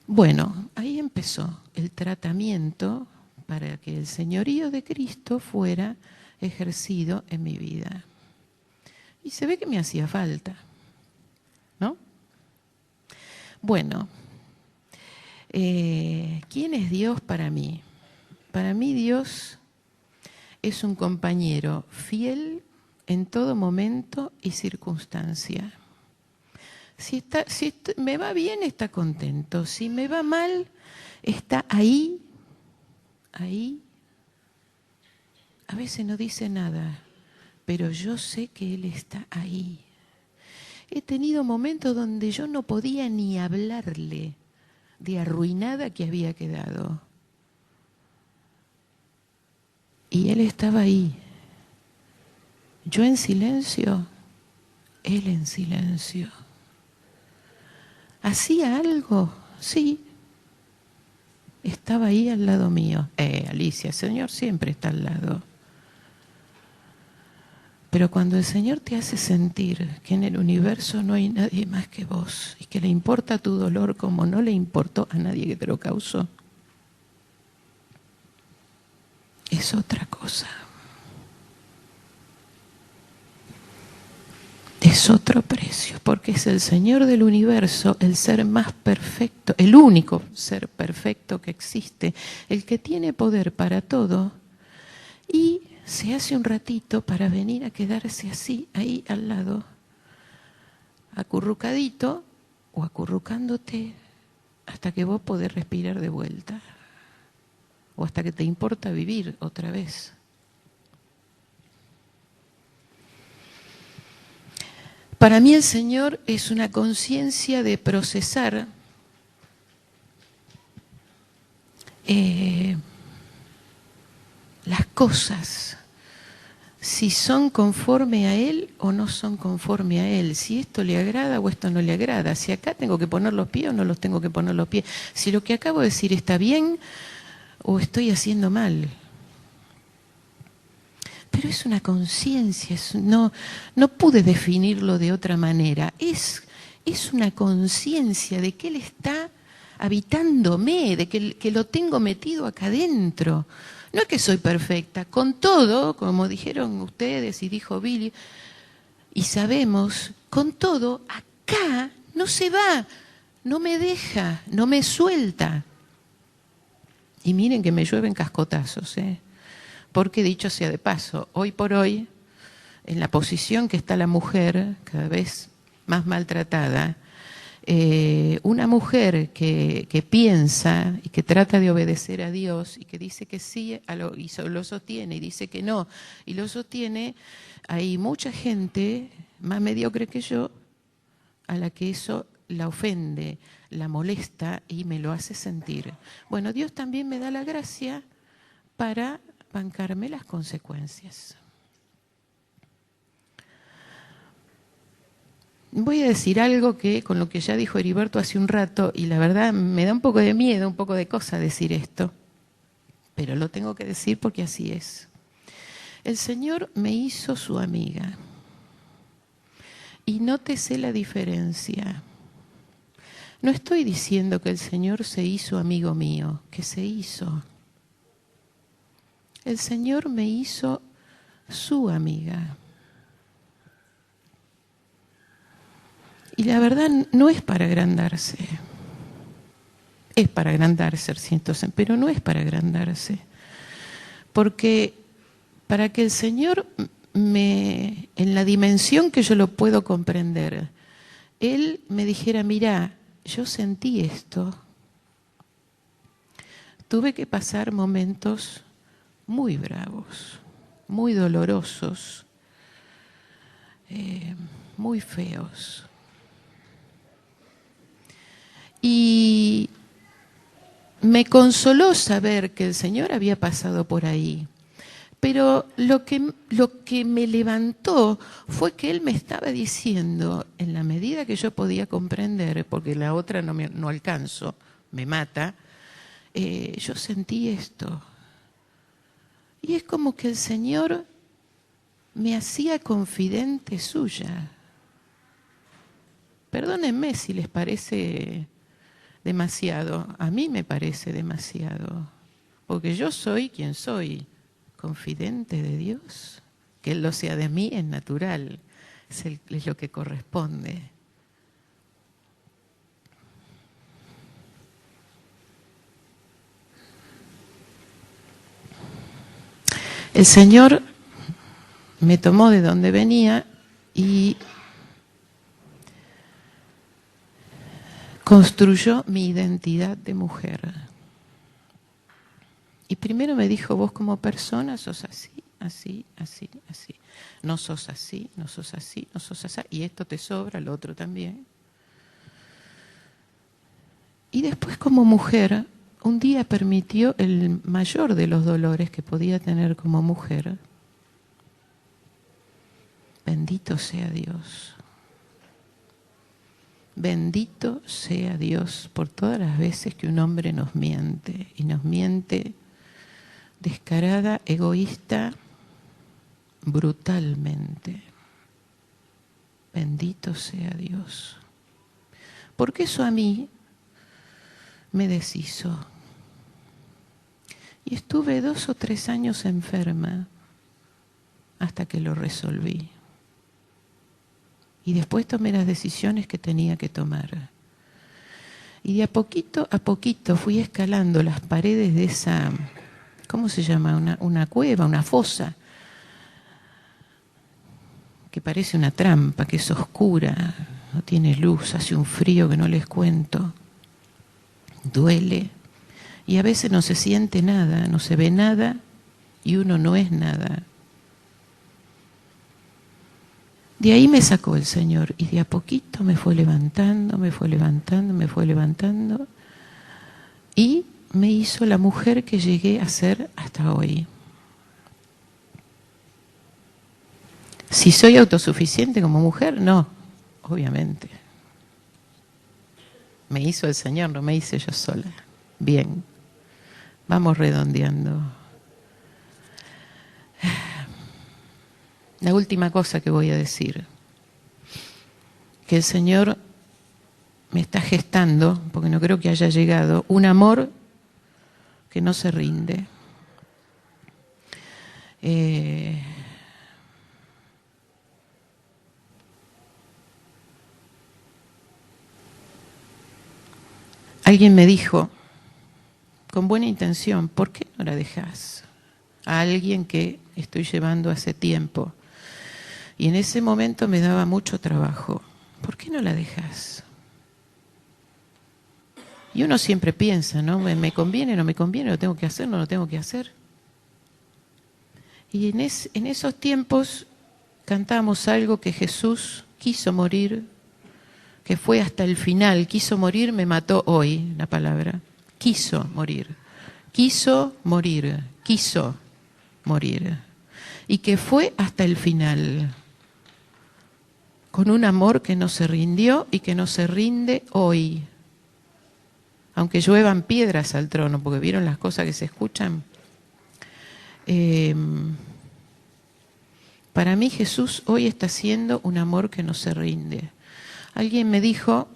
Bueno, ahí empezó el tratamiento para que el señorío de Cristo fuera ejercido en mi vida. Y se ve que me hacía falta, ¿no? Bueno, ¿quién es Dios para mí? Para mí Dios es un compañero fiel en todo momento y circunstancia. Si me va bien, está contento. Si me va mal, está ahí. A veces no dice nada, pero yo sé que Él está ahí. He tenido momentos donde yo no podía ni hablarle de arruinada que había quedado. Y Él estaba ahí. Yo en silencio, Él en silencio. ¿Hacía algo? Sí. Estaba ahí al lado mío. Alicia, el Señor siempre está al lado. Pero cuando el Señor te hace sentir que en el universo no hay nadie más que vos y que le importa tu dolor como no le importó a nadie que te lo causó, es otra cosa. Es otro precio, porque es el Señor del universo, el ser más perfecto, el único ser perfecto que existe, el que tiene poder para todo, y se hace un ratito para venir a quedarse así, ahí al lado, acurrucadito o acurrucándote hasta que vos podés respirar de vuelta. O hasta que te importa vivir otra vez. Para mí el Señor es una conciencia de procesar las cosas, si son conforme a Él o no son conforme a Él, si esto le agrada o esto no le agrada, si acá tengo que poner los pies o no los tengo que poner los pies, si lo que acabo de decir está bien o estoy haciendo mal. Pero es una conciencia, no pude definirlo de otra manera. Es una conciencia de que Él está habitándome, de que lo tengo metido acá adentro. No es que soy perfecta, con todo, como dijeron ustedes y dijo Billy, y sabemos, con todo, acá no se va, no me deja, no me suelta. Y miren que me llueven cascotazos, porque dicho sea de paso, hoy por hoy, en la posición que está la mujer, cada vez más maltratada, una mujer que piensa y que trata de obedecer a Dios y que dice que sí y lo sostiene y dice que no y lo sostiene, hay mucha gente más mediocre que yo a la que eso la ofende, la molesta y me lo hace sentir. Bueno, Dios también me da la gracia para bancarme las consecuencias. Voy a decir algo que con lo que ya dijo Heriberto hace un rato, y la verdad me da un poco de miedo, un poco de cosa decir esto, pero lo tengo que decir porque así es. El Señor me hizo su amiga, y nótese la diferencia. No estoy diciendo que el Señor se hizo amigo mío, que se hizo. El Señor me hizo su amiga. Y la verdad no es para agrandarse. Es para agrandarse, pero no es para agrandarse. Porque para que el Señor en la dimensión que yo lo puedo comprender, Él me dijera, mira, yo sentí esto. Tuve que pasar momentos muy bravos, muy dolorosos, muy feos. Y me consoló saber que el Señor había pasado por ahí. Pero lo que me levantó fue que Él me estaba diciendo, en la medida que yo podía comprender, porque la otra no alcanzo, me mata, yo sentí esto. Y es como que el Señor me hacía confidente suya. Perdónenme si les parece demasiado, a mí me parece demasiado, porque yo soy quien soy, confidente de Dios. Que Él lo sea de mí es natural, es lo que corresponde. El Señor me tomó de donde venía y construyó mi identidad de mujer. Y primero me dijo, vos como persona sos así, así, así, así. No sos así, no sos así, no sos así. Y esto te sobra, lo otro también. Y después como mujer, un día permitió el mayor de los dolores que podía tener como mujer. Bendito sea Dios. Bendito sea Dios por todas las veces que un hombre nos miente, y nos miente descarada, egoísta, brutalmente. Bendito sea Dios. Porque eso a mí me deshizo. Y estuve 2 o 3 años enferma hasta que lo resolví. Y después tomé las decisiones que tenía que tomar. Y de a poquito fui escalando las paredes de esa, ¿cómo se llama? Una cueva, una fosa, que parece una trampa, que es oscura, no tiene luz, hace un frío que no les cuento. duele, y a veces no se siente nada, no se ve nada, y uno no es nada. De ahí me sacó el Señor, y de a poquito me fue levantando, me fue levantando, me fue levantando, y me hizo la mujer que llegué a ser hasta hoy. Si soy autosuficiente como mujer, no, obviamente. Me hizo el Señor, no me hice yo sola. Bien, vamos redondeando. La última cosa que voy a decir, que el Señor me está gestando, porque no creo que haya llegado, un amor que no se rinde. Alguien me dijo, con buena intención, ¿por qué no la dejas a alguien que estoy llevando hace tiempo? Y en ese momento me daba mucho trabajo. ¿Por qué no la dejas? Y uno siempre piensa, ¿no? ¿Me conviene, no me conviene? ¿Lo tengo que hacer, no lo tengo que hacer? Y en esos tiempos cantamos algo que Jesús quiso morir, que fue hasta el final. Quiso morir, me mató hoy, la palabra. Quiso morir. Quiso morir. Quiso morir. Y que fue hasta el final. Con un amor que no se rindió y que no se rinde hoy. Aunque lluevan piedras al trono, porque vieron las cosas que se escuchan. Para mí Jesús hoy está haciendo un amor que no se rinde. Alguien me dijo,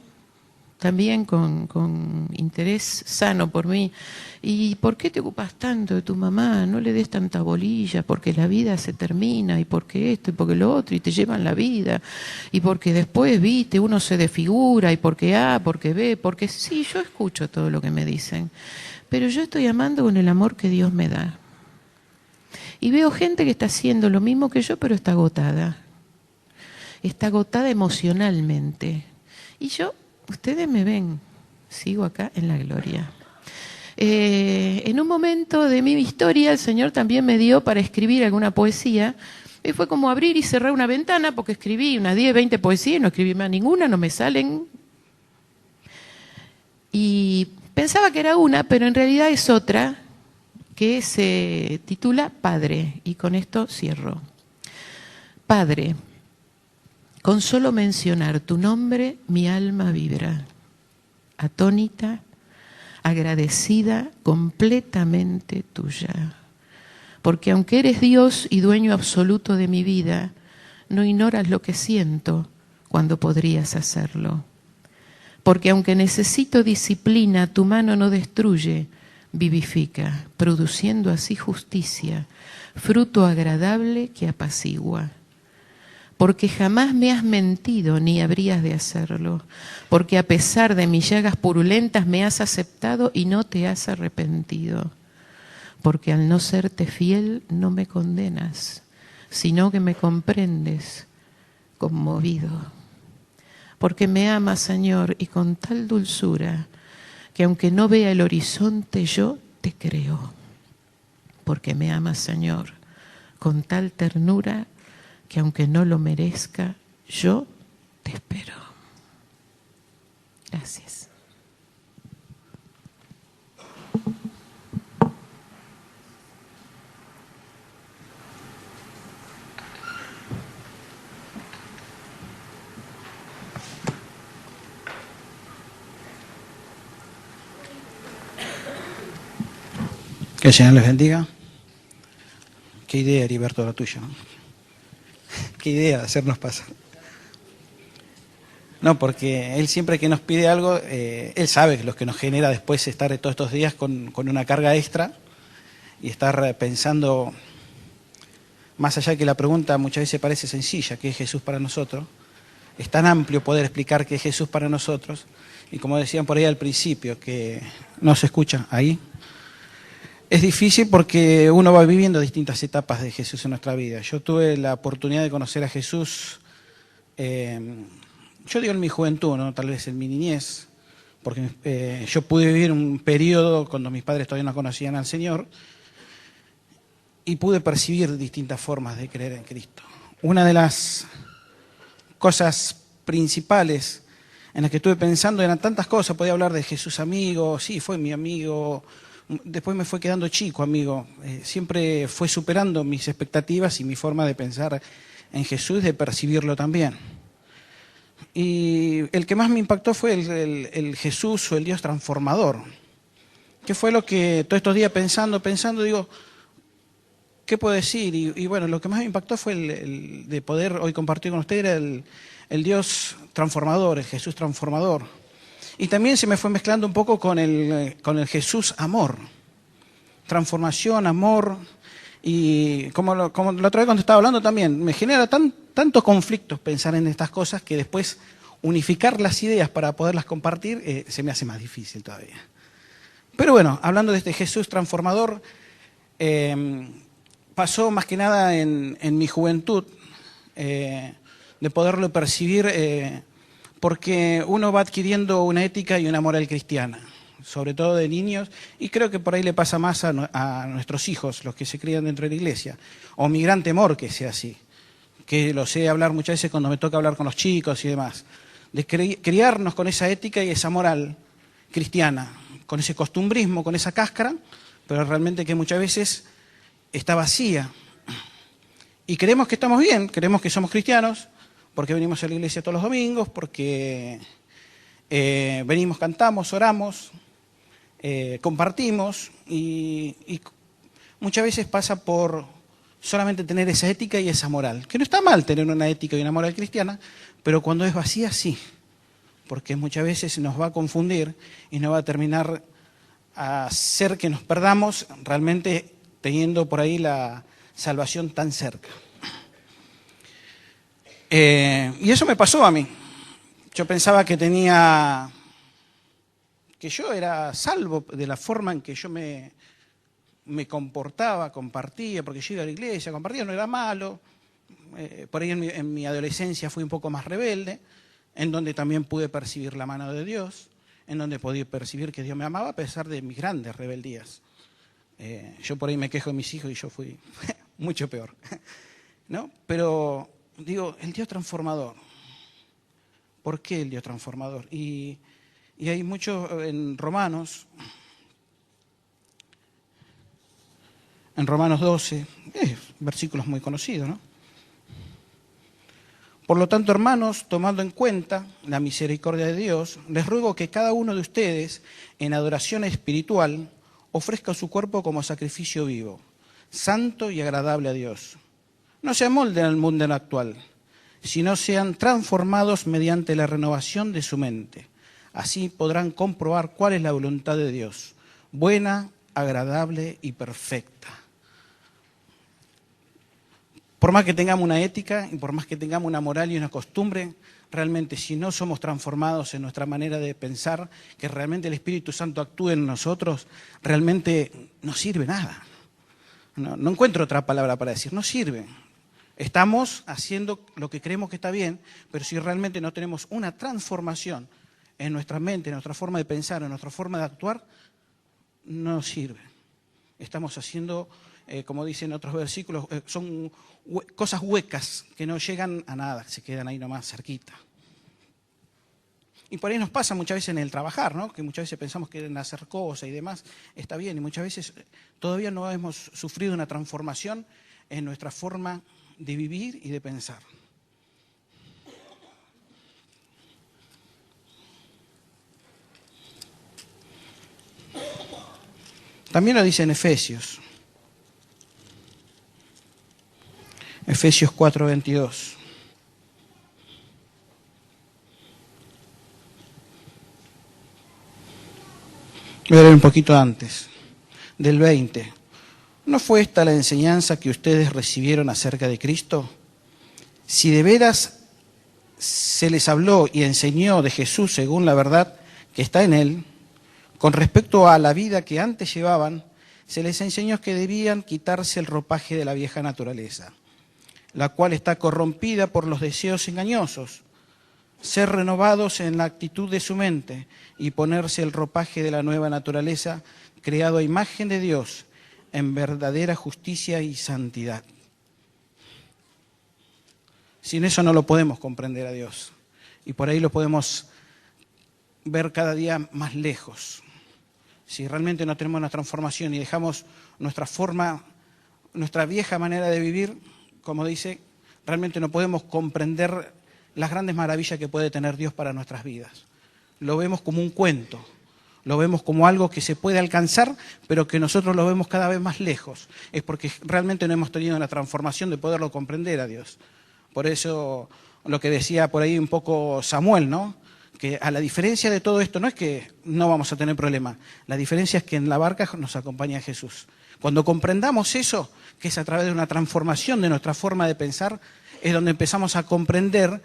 también con interés sano por mí, ¿y por qué te ocupas tanto de tu mamá? No le des tanta bolilla, porque la vida se termina, y porque esto, y porque lo otro, y te llevan la vida, y porque después, viste, uno se desfigura, y porque A, porque B, porque sí, yo escucho todo lo que me dicen, pero yo estoy amando con el amor que Dios me da. Y veo gente que está haciendo lo mismo que yo, pero está agotada. Está agotada emocionalmente. Y yo, ustedes me ven, sigo acá en la gloria. En un momento de mi historia, el Señor también me dio para escribir alguna poesía. Y fue como abrir y cerrar una ventana, porque escribí unas 10, 20 poesías, no escribí más ninguna, no me salen. Y pensaba que era una, pero en realidad es otra, que se titula Padre. Y con esto cierro. Padre. Con solo mencionar tu nombre, mi alma vibra, atónita, agradecida, completamente tuya. Porque aunque eres Dios y dueño absoluto de mi vida, no ignoras lo que siento cuando podrías hacerlo. Porque aunque necesito disciplina, tu mano no destruye, vivifica, produciendo así justicia, fruto agradable que apacigua. Porque jamás me has mentido ni habrías de hacerlo, porque a pesar de mis llagas purulentas me has aceptado y no te has arrepentido, porque al no serte fiel no me condenas, sino que me comprendes conmovido, porque me amas, Señor, y con tal dulzura que aunque no vea el horizonte yo te creo, porque me amas, Señor, con tal ternura que aunque no lo merezca, yo te espero. Gracias. Que el Señor les bendiga. Qué idea, Heriberto, la tuya, ¿no? Qué idea de hacernos pasar. No, porque Él siempre que nos pide algo, Él sabe lo que nos genera después estar todos estos días con una carga extra y estar pensando, más allá de que la pregunta muchas veces parece sencilla, ¿qué es Jesús para nosotros? Es tan amplio poder explicar qué es Jesús para nosotros. Y como decían por ahí al principio, que no se escucha ahí, es difícil porque uno va viviendo distintas etapas de Jesús en nuestra vida. Yo tuve la oportunidad de conocer a Jesús, yo digo en mi juventud, ¿no? Tal vez en mi niñez, porque yo pude vivir un periodo cuando mis padres todavía no conocían al Señor y pude percibir distintas formas de creer en Cristo. Una de las cosas principales en las que estuve pensando eran tantas cosas. Podía hablar de Jesús amigo, sí, fue mi amigo. Después me fue quedando chico amigo. Siempre fue superando mis expectativas y mi forma de pensar en Jesús, de percibirlo también. Y el que más me impactó fue el Jesús o el Dios transformador. Que fue lo que todos estos días pensando, digo, ¿qué puedo decir? Y bueno, lo que más me impactó fue el de poder hoy compartir con ustedes, era el Dios transformador, el Jesús transformador. Y también se me fue mezclando un poco con el Jesús amor. Transformación, amor. Y como la otra vez cuando estaba hablando también, me genera tantos conflictos pensar en estas cosas que después unificar las ideas para poderlas compartir se me hace más difícil todavía. Pero bueno, hablando de este Jesús transformador, pasó más que nada en mi juventud de poderlo percibir porque uno va adquiriendo una ética y una moral cristiana, sobre todo de niños, y creo que por ahí le pasa más a nuestros hijos, los que se crían dentro de la iglesia, o mi gran temor que sea así, que lo sé hablar muchas veces cuando me toca hablar con los chicos y demás, de criarnos con esa ética y esa moral cristiana, con ese costumbrismo, con esa cáscara, pero realmente que muchas veces está vacía. Y creemos que estamos bien, creemos que somos cristianos, porque venimos a la iglesia todos los domingos, porque venimos, cantamos, oramos, compartimos, y muchas veces pasa por solamente tener esa ética y esa moral. Que no está mal tener una ética y una moral cristiana, pero cuando es vacía, sí. Porque muchas veces nos va a confundir y nos va a terminar a hacer que nos perdamos realmente teniendo por ahí la salvación tan cerca. Y eso me pasó a mí. Yo pensaba que yo era salvo de la forma en que yo me comportaba, compartía, porque yo iba a la iglesia, compartía, no era malo. Por ahí en mi adolescencia fui un poco más rebelde, en donde también pude percibir la mano de Dios, en donde podía percibir que Dios me amaba a pesar de mis grandes rebeldías. Yo por ahí me quejo de mis hijos y yo fui mucho peor, ¿no? Pero digo, el Dios transformador. ¿Por qué el Dios transformador? Y hay mucho en Romanos 12, versículos muy conocidos, ¿no? Por lo tanto, hermanos, tomando en cuenta la misericordia de Dios, les ruego que cada uno de ustedes, en adoración espiritual, ofrezca su cuerpo como sacrificio vivo, santo y agradable a Dios. No se amolden al mundo actual, sino sean transformados mediante la renovación de su mente. Así podrán comprobar cuál es la voluntad de Dios, buena, agradable y perfecta. Por más que tengamos una ética y por más que tengamos una moral y una costumbre, realmente si no somos transformados en nuestra manera de pensar, que realmente el Espíritu Santo actúe en nosotros, realmente no sirve nada. No encuentro otra palabra para decir, no sirve. Estamos haciendo lo que creemos que está bien, pero si realmente no tenemos una transformación en nuestra mente, en nuestra forma de pensar, en nuestra forma de actuar, no sirve. Estamos haciendo, como dicen otros versículos, son cosas huecas que no llegan a nada, se quedan ahí nomás cerquita. Y por ahí nos pasa muchas veces en el trabajar, ¿no? Que muchas veces pensamos que en hacer cosas y demás está bien, y muchas veces todavía no hemos sufrido una transformación en nuestra forma de vivir y de pensar. También lo dice en Efesios 4:22. Voy a leer un poquito antes, del 20. ¿No fue esta la enseñanza que ustedes recibieron acerca de Cristo? Si de veras se les habló y enseñó de Jesús según la verdad que está en Él, con respecto a la vida que antes llevaban, se les enseñó que debían quitarse el ropaje de la vieja naturaleza, la cual está corrompida por los deseos engañosos. ser renovados en la actitud de su mente y ponerse el ropaje de la nueva naturaleza, creado a imagen de Dios, en verdadera justicia y santidad. Sin eso no lo podemos comprender a Dios. Y por ahí lo podemos ver cada día más lejos. Si realmente no tenemos una transformación y dejamos nuestra forma, nuestra vieja manera de vivir, como dice, realmente no podemos comprender las grandes maravillas que puede tener Dios para nuestras vidas. Lo vemos como un cuento, lo vemos como algo que se puede alcanzar, pero que nosotros lo vemos cada vez más lejos. Es porque realmente no hemos tenido una transformación de poderlo comprender a Dios. Por eso lo que decía por ahí un poco Samuel, ¿no? Que a la diferencia de todo esto, no es que no vamos a tener problema, la diferencia es que en la barca nos acompaña Jesús. Cuando comprendamos eso, que es a través de una transformación de nuestra forma de pensar, es donde empezamos a comprender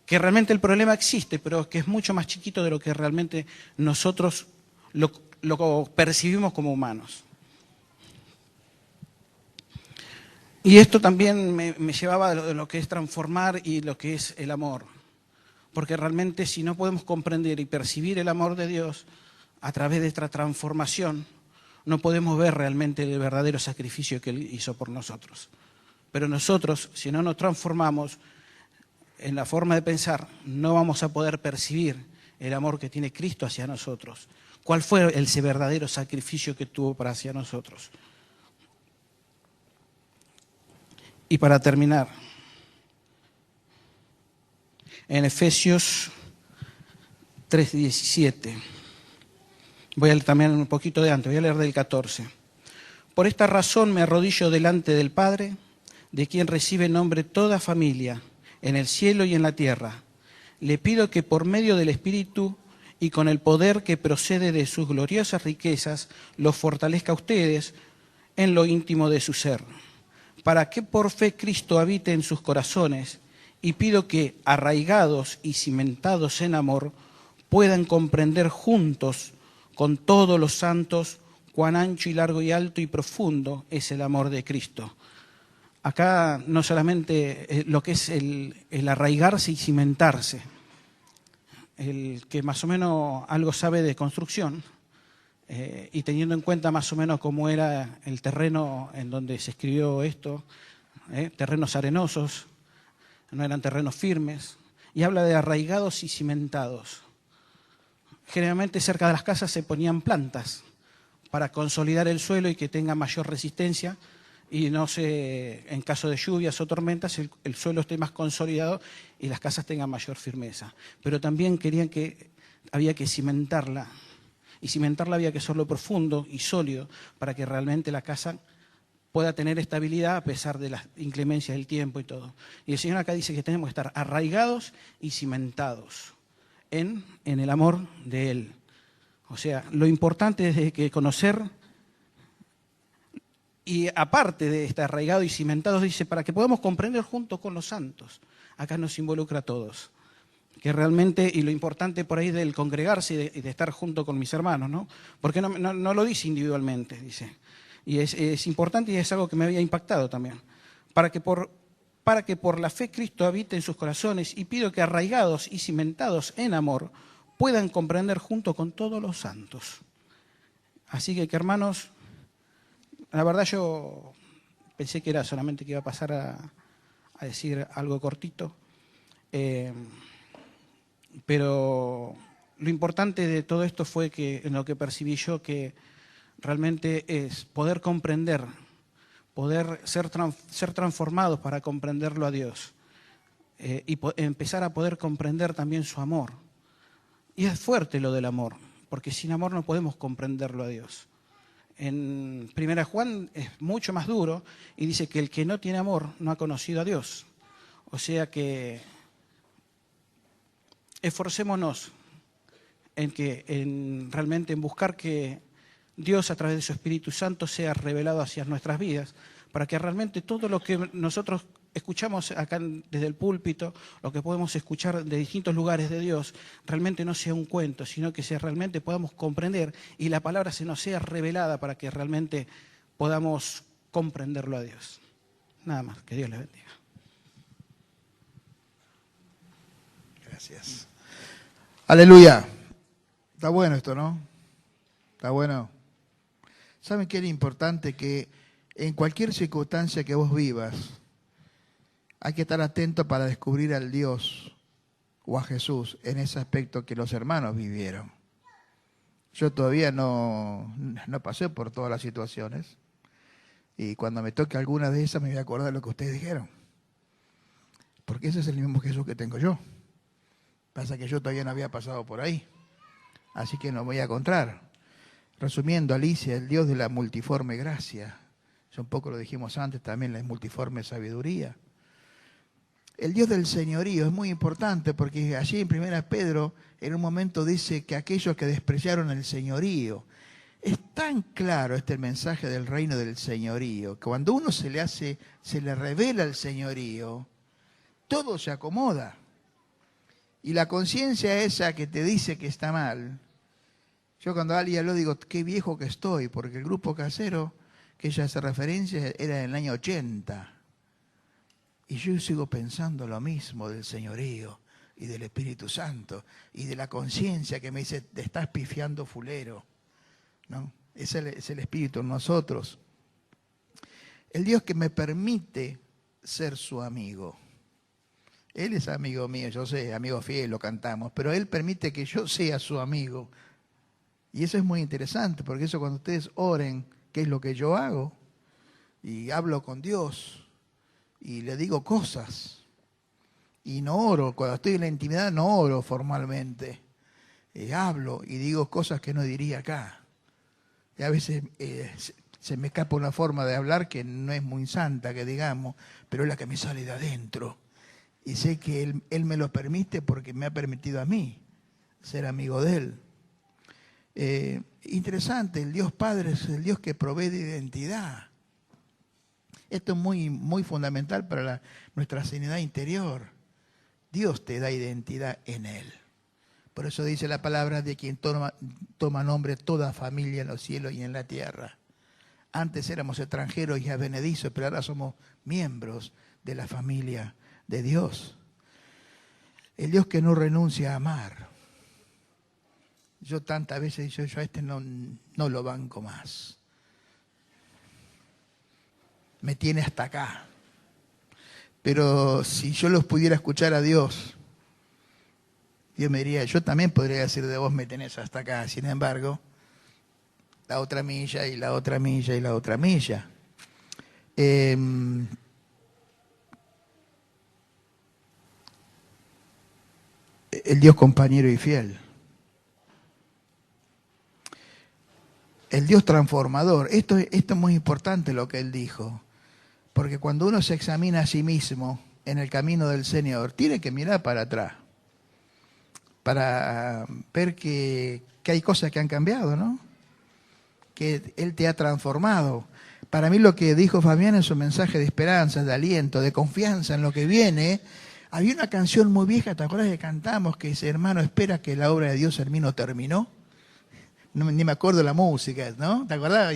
que realmente el problema existe, pero que es mucho más chiquito de lo que realmente nosotros lo percibimos como humanos. Y esto también me llevaba a lo que es transformar y lo que es el amor. Porque realmente si no podemos comprender y percibir el amor de Dios a través de esta transformación, no podemos ver realmente el verdadero sacrificio que Él hizo por nosotros. Pero nosotros, si no nos transformamos en la forma de pensar, no vamos a poder percibir el amor que tiene Cristo hacia nosotros. ¿Cuál fue ese verdadero sacrificio que tuvo para hacia nosotros? Y para terminar, en Efesios 3:17, voy a leer también un poquito de antes, voy a leer del 14. Por esta razón me arrodillo delante del Padre, de quien recibe nombre toda familia, en el cielo y en la tierra. Le pido que por medio del Espíritu y con el poder que procede de sus gloriosas riquezas, los fortalezca a ustedes en lo íntimo de su ser, para que por fe Cristo habite en sus corazones, y pido que, arraigados y cimentados en amor, puedan comprender juntos con todos los santos cuán ancho y largo y alto y profundo es el amor de Cristo. Acá no solamente lo que es el arraigarse y cimentarse, el que más o menos algo sabe de construcción, y teniendo en cuenta más o menos cómo era el terreno en donde se escribió esto, terrenos arenosos, no eran terrenos firmes, y habla de arraigados y cimentados. Generalmente cerca de las casas se ponían plantas para consolidar el suelo y que tenga mayor resistencia, y no se, en caso de lluvias o tormentas, el suelo esté más consolidado y las casas tengan mayor firmeza. Pero también querían que había que cimentarla, y cimentarla había que hacerlo profundo y sólido para que realmente la casa pueda tener estabilidad a pesar de las inclemencias del tiempo y todo. Y el Señor acá dice que tenemos que estar arraigados y cimentados en el amor de Él. O sea, lo importante es que conocer, y aparte de estar arraigados y cimentados, dice, para que podamos comprender junto con los santos. Acá nos involucra a todos. Que realmente, y lo importante por ahí del congregarse y de estar junto con mis hermanos, ¿no? Porque no lo dice individualmente, dice. Y es importante y es algo que me había impactado también. Para que por la fe Cristo habite en sus corazones, y pido que arraigados y cimentados en amor puedan comprender junto con todos los santos. Así que hermanos, la verdad yo pensé que era solamente que iba a pasar a decir algo cortito, pero lo importante de todo esto fue que en lo que percibí yo, que realmente es poder comprender, poder ser transformados para comprenderlo a Dios, y empezar a poder comprender también su amor. Y es fuerte lo del amor, porque sin amor no podemos comprenderlo a Dios. En 1 Juan es mucho más duro y dice que el que no tiene amor no ha conocido a Dios. O sea que esforcémonos realmente en buscar que Dios a través de su Espíritu Santo sea revelado hacia nuestras vidas, para que realmente todo lo que nosotros escuchamos acá desde el púlpito, lo que podemos escuchar de distintos lugares de Dios, realmente no sea un cuento, sino que realmente podamos comprender y la palabra se nos sea revelada para que realmente podamos comprenderlo a Dios. Nada más, que Dios les bendiga. Gracias. Aleluya. Está bueno esto, ¿no? Está bueno. ¿Saben qué es importante? Que en cualquier circunstancia que vos vivas, hay que estar atento para descubrir al Dios o a Jesús en ese aspecto que los hermanos vivieron. Yo todavía no pasé por todas las situaciones y cuando me toque alguna de esas me voy a acordar de lo que ustedes dijeron. Porque ese es el mismo Jesús que tengo yo. Pasa que yo todavía no había pasado por ahí. Así que no voy a encontrar. Resumiendo, Alicia, el Dios de la multiforme gracia. Ya un poco lo dijimos antes también, la multiforme sabiduría. El Dios del señorío es muy importante porque allí en 1 Pedro en un momento dice que aquellos que despreciaron el señorío. Es tan claro el mensaje del reino del señorío, que cuando uno se le revela el señorío, todo se acomoda. Y la conciencia esa que te dice que está mal, yo cuando alguien lo digo, qué viejo que estoy, porque el grupo casero, que ella hace referencia, era en el año 80. Y yo sigo pensando lo mismo del señorío y del Espíritu Santo y de la conciencia que me dice, te estás pifiando fulero, ¿no? Es el Espíritu en nosotros. El Dios que me permite ser su amigo. Él es amigo mío, yo sé, amigo fiel, lo cantamos, pero Él permite que yo sea su amigo. Y eso es muy interesante, porque eso cuando ustedes oren, ¿qué es lo que yo hago? Y hablo con Dios y le digo cosas. Y no oro, cuando estoy en la intimidad no oro formalmente. Hablo y digo cosas que no diría acá. Y a veces se me escapa una forma de hablar que no es muy santa, que digamos, pero es la que me sale de adentro. Y sé que Él me lo permite porque me ha permitido a mí ser amigo de Él. Interesante, el Dios Padre es el Dios que provee de identidad. Esto es muy, muy fundamental para nuestra sanidad interior. Dios te da identidad en Él. Por eso dice la palabra de quien toma nombre toda familia en los cielos y en la tierra. Antes éramos extranjeros y advenedizos, pero ahora somos miembros de la familia de Dios. El Dios que no renuncia a amar. Yo tantas veces he dicho, yo a este no lo banco más. Me tiene hasta acá. Pero si yo los pudiera escuchar a Dios, Dios me diría, yo también podría decir de vos me tenés hasta acá. Sin embargo, la otra milla y la otra milla y la otra milla. El Dios compañero y fiel. El Dios transformador. Esto es muy importante lo que Él dijo. Porque cuando uno se examina a sí mismo en el camino del Señor, tiene que mirar para atrás. Para ver que hay cosas que han cambiado, ¿no? Que Él te ha transformado. Para mí lo que dijo Fabián en su mensaje de esperanza, de aliento, de confianza en lo que viene. Había una canción muy vieja, ¿te acuerdas que cantamos? Que dice, hermano, espera que la obra de Dios no terminó. No, ni me acuerdo la música, ¿no? ¿Te acordás?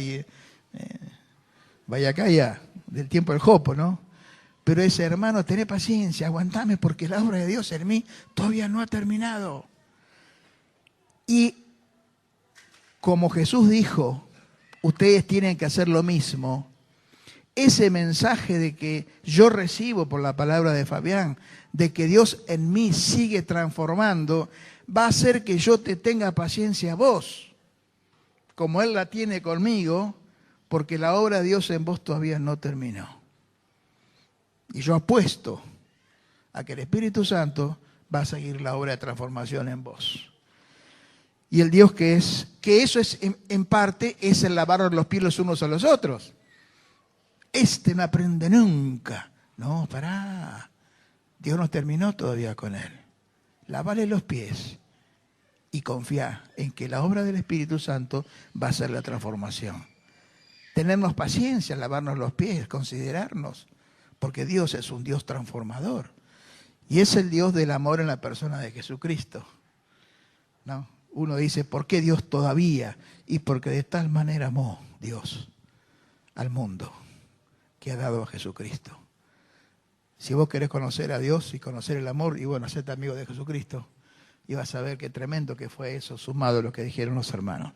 Vaya acá ya, del tiempo del Jopo, ¿no? Pero ese hermano, tené paciencia, aguantame porque la obra de Dios en mí todavía no ha terminado. Y como Jesús dijo, ustedes tienen que hacer lo mismo. Ese mensaje de que yo recibo por la palabra de Fabián, de que Dios en mí sigue transformando, va a hacer que yo te tenga paciencia a vos, como Él la tiene conmigo, porque la obra de Dios en vos todavía no terminó. Y yo apuesto a que el Espíritu Santo va a seguir la obra de transformación en vos. Y el Dios que eso es en parte, es el lavarnos los pies los unos a los otros. No aprende nunca. No, pará. Dios no terminó todavía con él. Lavale los pies y confía en que la obra del Espíritu Santo va a ser la transformación. Tenernos paciencia, lavarnos los pies, considerarnos, porque Dios es un Dios transformador. Y es el Dios del amor en la persona de Jesucristo, ¿no? Uno dice, ¿por qué Dios todavía? Y porque de tal manera amó Dios al mundo que ha dado a Jesucristo. Si vos querés conocer a Dios y conocer el amor, y bueno, hacerte amigo de Jesucristo, y vas a ver qué tremendo que fue eso, sumado a lo que dijeron los hermanos.